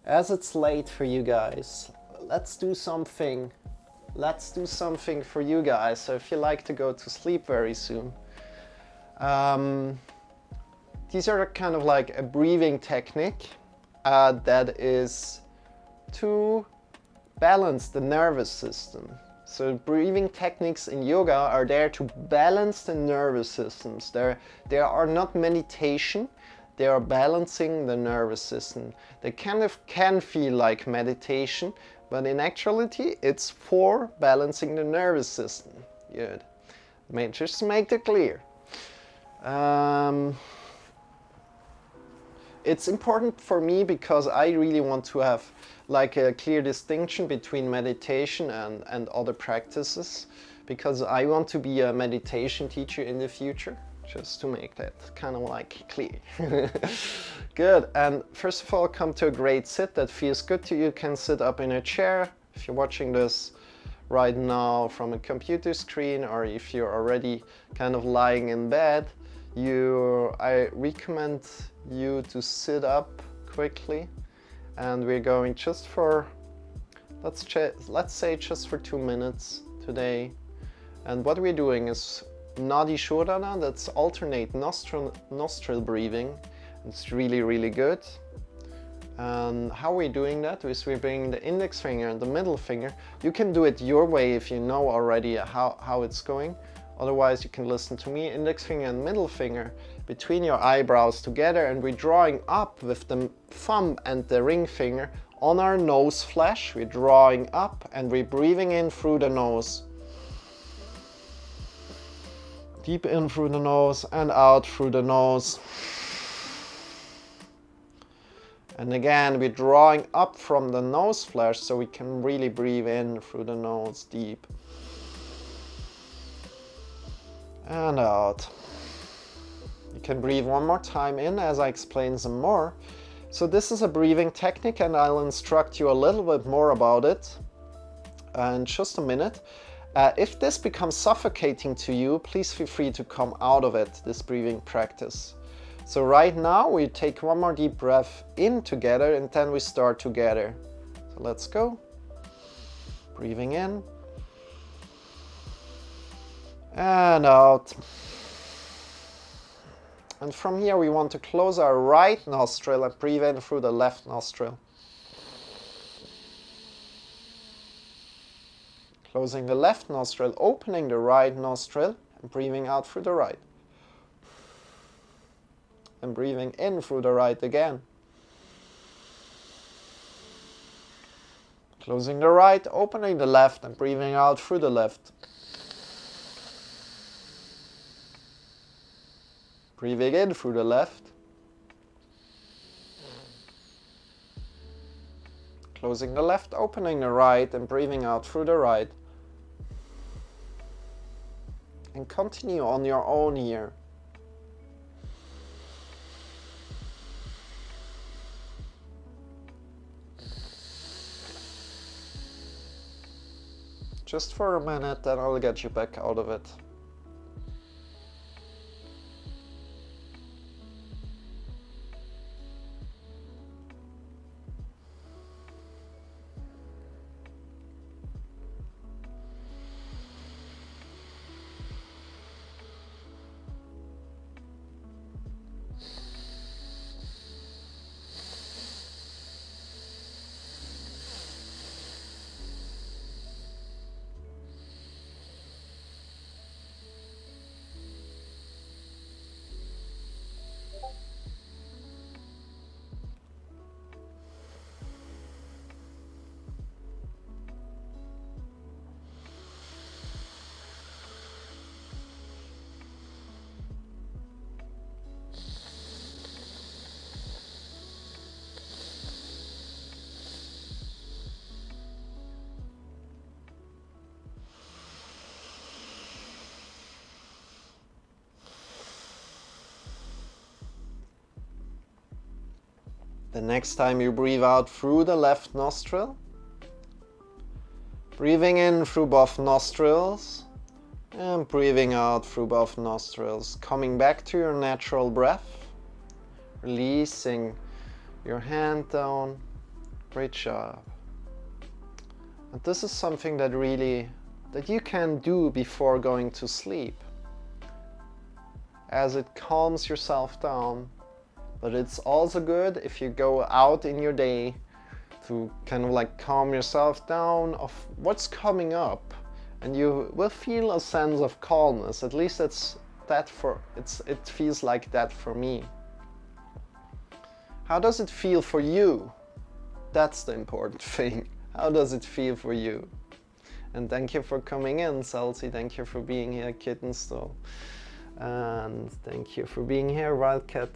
it's late for you guys, let's do something. Let's do something for you guys. So if you like to go to sleep very soon, these are kind of like a breathing technique that is to balance the nervous system. So breathing techniques in yoga are there to balance the nervous systems. There are not meditation. They are balancing the nervous system. They kind of can feel like meditation, but in actuality, it's for balancing the nervous system. Good. Just make it clear. it's important for me because I really want to have like a clear distinction between meditation and other practices, because I want to be a meditation teacher in the future, just to make that kind of like clear. Good, and first of all, come to a great sit that feels good to you. You can sit up in a chair if you're watching this right now from a computer screen, or if you're already kind of lying in bed, I recommend you to sit up quickly, and we're going just for, let's say just for 2 minutes today. And what we're doing is Nadi Shodhana, that's alternate nostril breathing. It's really, really good. And how we're doing that is we're bringing the index finger and the middle finger. You can do it your way if you know already how it's going. Otherwise, you can listen to me. Index finger and middle finger between your eyebrows together, and we're drawing up with the thumb and the ring finger on our nose flash. We're drawing up and we're breathing in through the nose. Deep in through the nose and out through the nose. And again, we're drawing up from the nose flash so we can really breathe in through the nose deep. And out. You can breathe one more time in as I explain some more. So this is a breathing technique, and I'll instruct you a little bit more about it in just a minute. If this becomes suffocating to you, please feel free to come out of it, this breathing practice. So right now we take one more deep breath in together, and then we start together. So let's go. Breathing in. And out. And from here we want to close our right nostril and breathe in through the left nostril. Closing the left nostril, opening the right nostril, and breathing out through the right. And breathing in through the right again. Closing the right, opening the left, and breathing out through the left. Breathing in through the left. Closing the left, opening the right, and breathing out through the right. And continue on your own here. Just for a minute, then I'll get you back out of it. The next time you breathe out through the left nostril, breathing in through both nostrils and breathing out through both nostrils, coming back to your natural breath, releasing your hand down. Great job. And this is something that you can do before going to sleep, as it calms yourself down. But it's also good if you go out in your day to kind of like calm yourself down of what's coming up, and you will feel a sense of calmness. At least it feels like that for me. How does it feel for you? That's the important thing. How does it feel for you? And thank you for coming in, Salty. Thank you for being here, Kittenstall. And thank you for being here, Wildcat.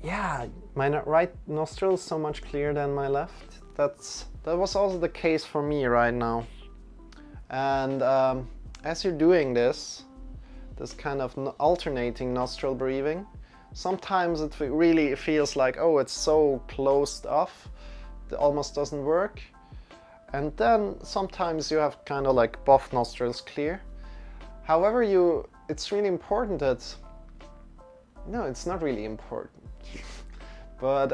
yeah, my right nostril is so much clearer than my left. That was also the case for me right now. And as you're doing this kind of alternating nostril breathing, sometimes it really feels like, oh, it's so closed off, it almost doesn't work. And then sometimes you have kind of like both nostrils clear. However, it's really important that, no, it's not really important. But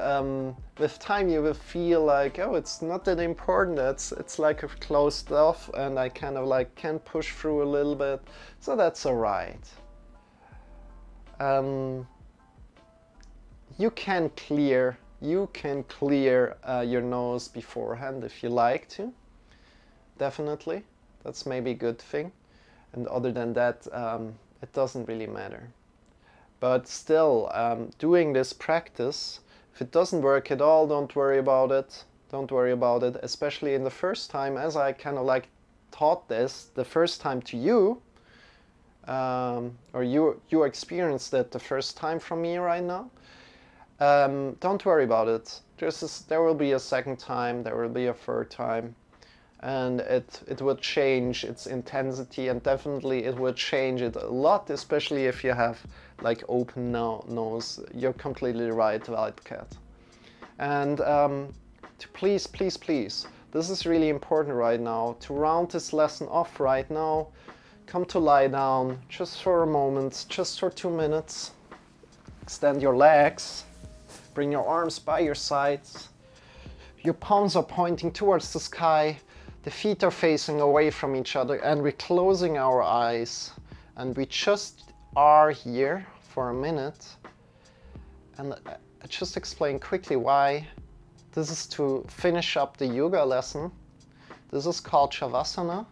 with time you will feel like, oh, it's not that important, it's like closed off and I kind of like can push through a little bit, so that's alright. You can clear your nose beforehand if you like to, definitely, that's maybe a good thing, and other than that it doesn't really matter. But still, doing this practice, if it doesn't work at all, don't worry about it. Don't worry about it, especially in the first time, as I kind of like taught this the first time to you, or you experienced it the first time from me right now. Don't worry about it. There will be a second time, there will be a third time, and it will change its intensity, and definitely it will change it a lot, especially if you have like open nose. You're completely right, Wildcat. And to please, this is really important right now, to round this lesson off right now, come to lie down just for a moment, just for 2 minutes. Extend your legs, bring your arms by your sides, your palms are pointing towards the sky, the feet are facing away from each other, and we're closing our eyes, and we just are here for a minute. And I just explain quickly why. This is to finish up the yoga lesson. This is called Shavasana,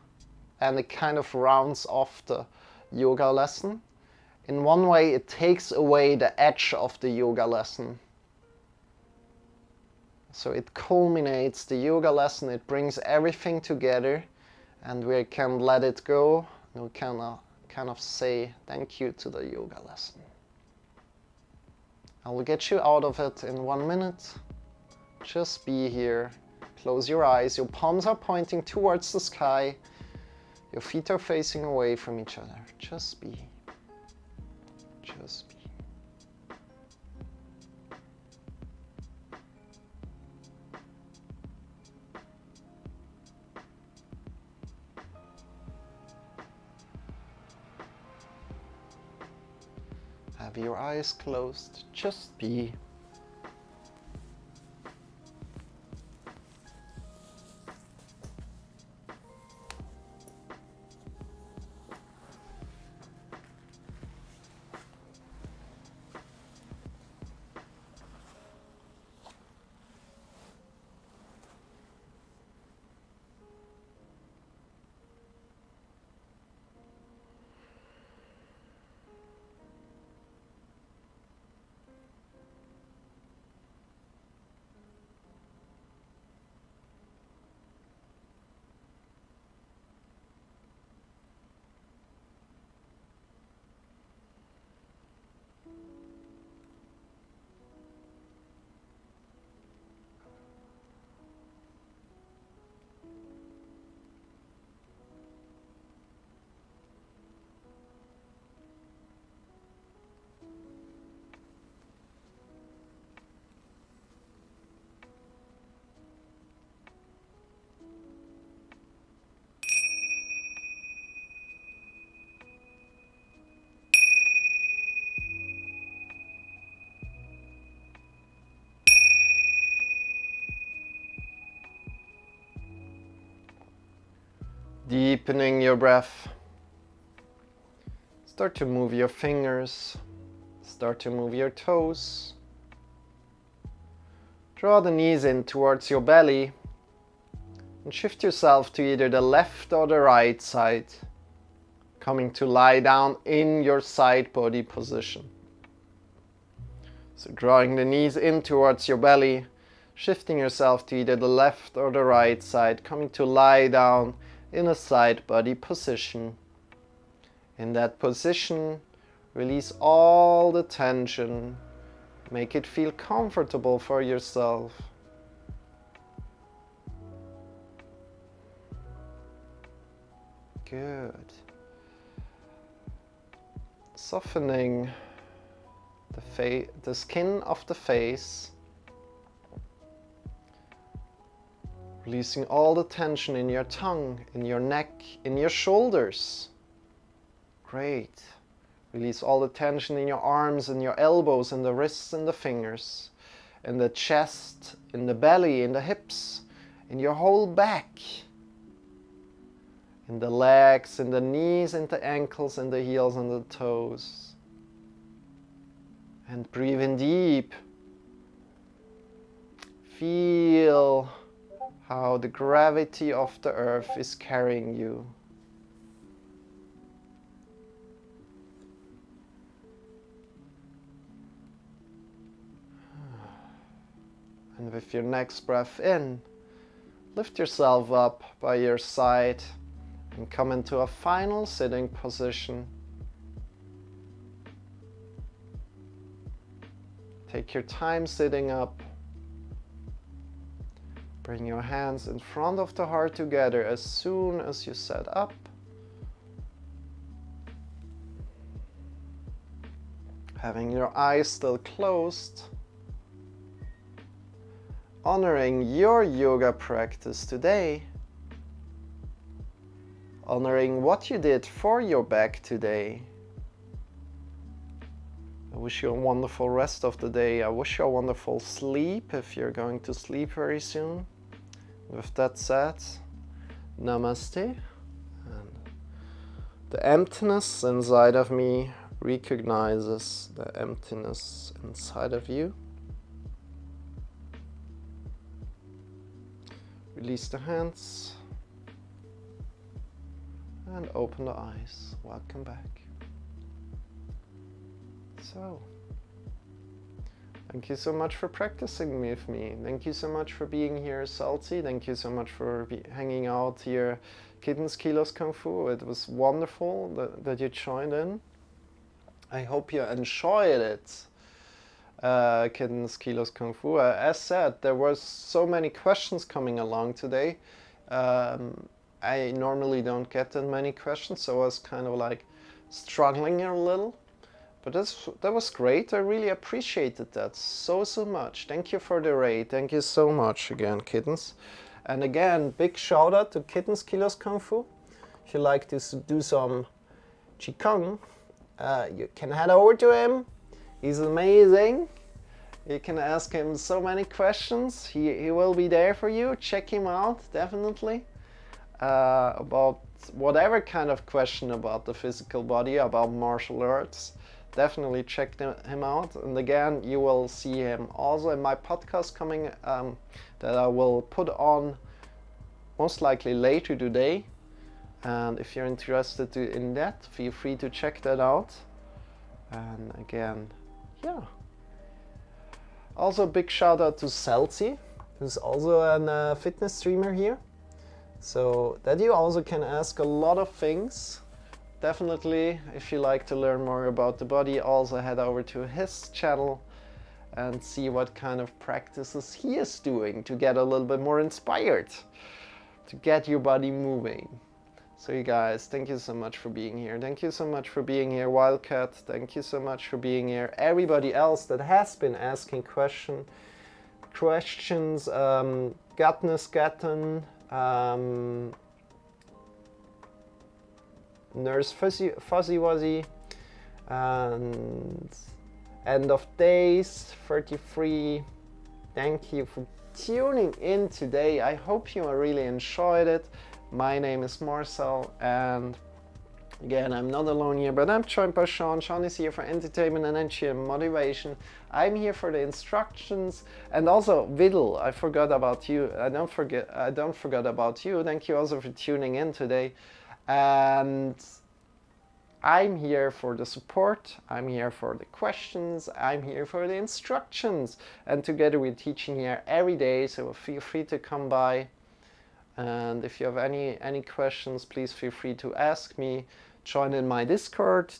and it kind of rounds off the yoga lesson. In one way, it takes away the edge of the yoga lesson. So it culminates the yoga lesson, it brings everything together, and we can let it go, and we can kind of say thank you to the yoga lesson. I will get you out of it in 1 minute. Just be here. Close your eyes, your palms are pointing towards the sky, your feet are facing away from each other. Just be. Just be. Have your eyes closed, just be. Deepening your breath. Start to move your fingers. Start to move your toes. Draw the knees in towards your belly and shift yourself to either the left or the right side, coming to lie down in your side body position. So drawing the knees in towards your belly, shifting yourself to either the left or the right side, coming to lie down in a side body position. In that position, release all the tension Make it feel comfortable for yourself. Good. Softening the skin of the face. Releasing all the tension in your tongue, in your neck, in your shoulders. Great. Release all the tension in your arms, in your elbows, in the wrists and the fingers, in the chest, in the belly, in the hips, in your whole back, in the legs, in the knees, in the ankles, in the heels and the toes. And breathe in deep. Feel how the gravity of the earth is carrying you. And with your next breath in, lift yourself up by your side and come into a final sitting position. Take your time sitting up. Bring your hands in front of the heart together as soon as you set up. Having your eyes still closed. Honoring your yoga practice today. Honoring what you did for your back today. I wish you a wonderful rest of the day. I wish you a wonderful sleep if you're going to sleep very soon. With that said, namaste. And the emptiness inside of me recognizes the emptiness inside of you. Release the hands and open the eyes. Welcome back. So, thank you so much for practicing with me. Thank you so much for being here, Salty. Thank you so much for hanging out here, Kittens, Kilos, Kung Fu. It was wonderful that you joined in. I hope you enjoyed it, Kittens, Kilos, Kung Fu. As said, there were so many questions coming along today. I normally don't get that many questions, so I was kind of like struggling a little. But that was great. I really appreciated that so much. Thank you for the raid. Thank you so much again, Kittens. And again, big shout out to Kittens, Kilos, Kung Fu. If you like to do some Qigong, you can head over to him. He's amazing. You can ask him so many questions. He will be there for you. Check him out, definitely. About whatever kind of question about the physical body, about martial arts. Definitely check him out. And again, you will see him also in my podcast coming that I will put on most likely later today. And if you're interested in that, feel free to check that out. And again, yeah. Also a big shout out to Celsi, who's also a fitness streamer here. So that you also can ask a lot of things. Definitely, if you like to learn more about the body, also head over to his channel and see what kind of practices he is doing to get a little bit more inspired, to get your body moving. So you guys, thank you so much for being here. Thank you so much for being here, Wildcat. Thank you so much for being here. Everybody else that has been asking questions, Gatness Gatten, Nurse Fuzzy Wuzzy, and End of Days 33. Thank you for tuning in today. I hope you really enjoyed it. My name is Marcel, and again, I'm not alone here, but I'm joined by Shawn. Shawn is here for entertainment, energy, and motivation. I'm here for the instructions, and also Vidal. I forgot about you. I don't forget about you. Thank you also for tuning in today. And I'm here for the support, I'm here for the questions, I'm here for the instructions. And together we're teaching here every day, so feel free to come by. And if you have any questions, please feel free to ask me. join in my Discord.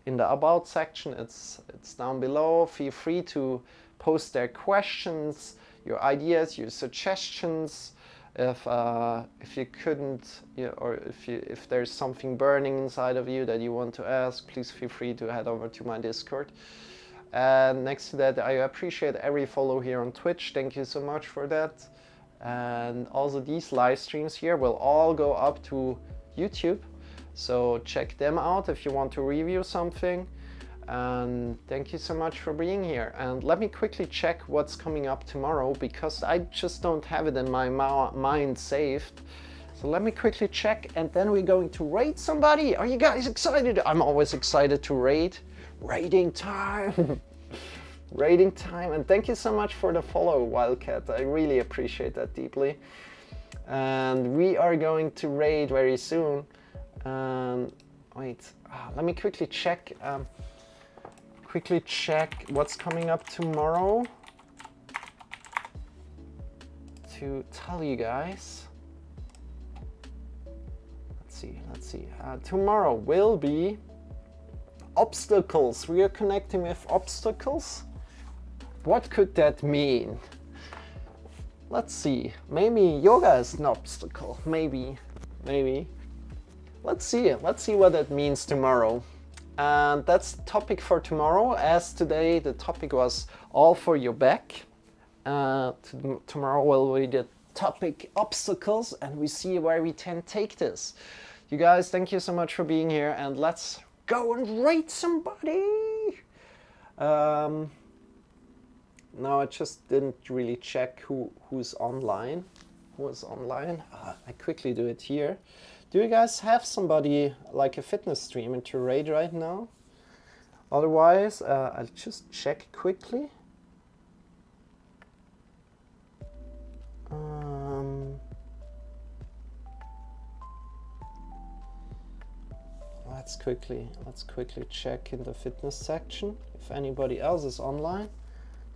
In the About section, it's down below. Feel free to post their questions, your ideas, your suggestions. If you couldn't, or if there's something burning inside of you that you want to ask, please feel free to head over to my Discord. And next to that, I appreciate every follow here on Twitch. Thank you so much for that. And also these live streams here will all go up to YouTube. So check them out if you want to review something. And thank you so much for being here. And let me quickly check what's coming up tomorrow, because I just don't have it in my mind saved. So let me quickly check, and then we're going to raid somebody. Are you guys excited? I'm always excited to raid. Raiding time. Raiding time. And thank you so much for the follow, Wildcat. I really appreciate that deeply. And we are going to raid very soon. Wait, let me quickly check. Quickly check what's coming up tomorrow to tell you guys. Let's see. Tomorrow will be obstacles. We are connecting with obstacles. What could that mean? Let's see. Maybe yoga is an obstacle. Maybe. Let's see what that means tomorrow. And that's the topic for tomorrow, as today the topic was all for your back. Tomorrow will be the topic obstacles, and we see where we can take this. You guys, thank you so much for being here, and let's go and raid somebody. No, I just didn't really check who's online. I quickly do it here. Do you guys have somebody like a fitness streamer to raid right now? Otherwise, I'll just check quickly. Let's quickly check in the fitness section if anybody else is online.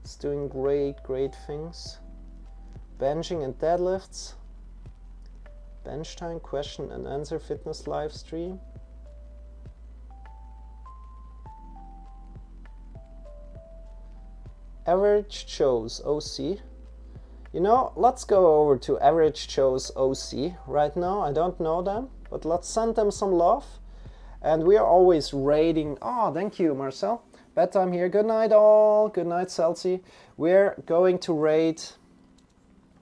It's doing great things. Benching and deadlifts. Bench time, question and answer fitness live stream. Average Joe's OC. You know, let's go over to Average Joe's OC right now. I don't know them, but let's send them some love. And we are always raiding. Oh, thank you, Marcel. Bedtime here. Good night, all. Good night, Celsi. We're going to raid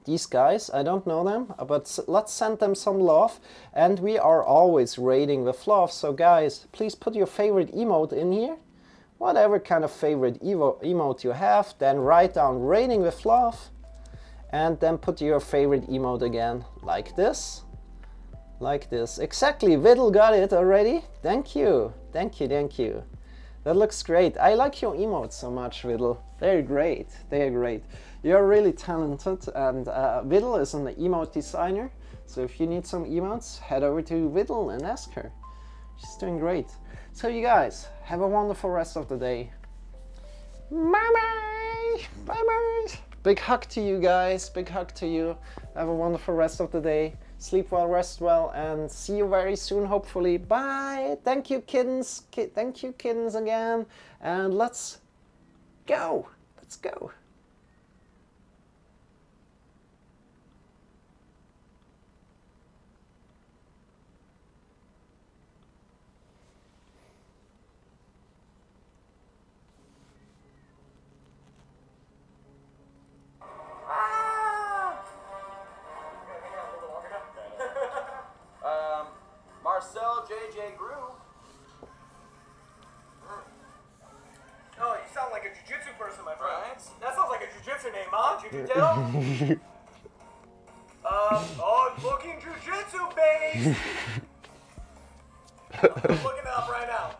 these guys. I don't know them, but let's send them some love. And we are always raiding with love. So guys, please put your favorite emote in here. Whatever kind of favorite emote you have, then write down raiding with love. And then put your favorite emote again, like this. Like this. Exactly, Whittle got it already. Thank you. Thank you. That looks great. I like your emotes so much, Whittle. They're great. You're really talented, and Whittle is an emote designer. So if you need some emotes, head over to Whittle and ask her. She's doing great. So you guys, have a wonderful rest of the day. Bye-bye! Bye-bye! Big hug to you guys, big hug to you. Have a wonderful rest of the day. Sleep well, rest well, and see you very soon, hopefully. Bye! Thank you, kittens. Thank you, kittens, again. And let's go. Let's go. Marcel, JJ, Groux. Oh, you sound like a jiu-jitsu person, my friend. Right. That sounds like a jiu-jitsu name, huh? Jiu-jitsu? Looking jiu-jitsu base. I'm looking up right now.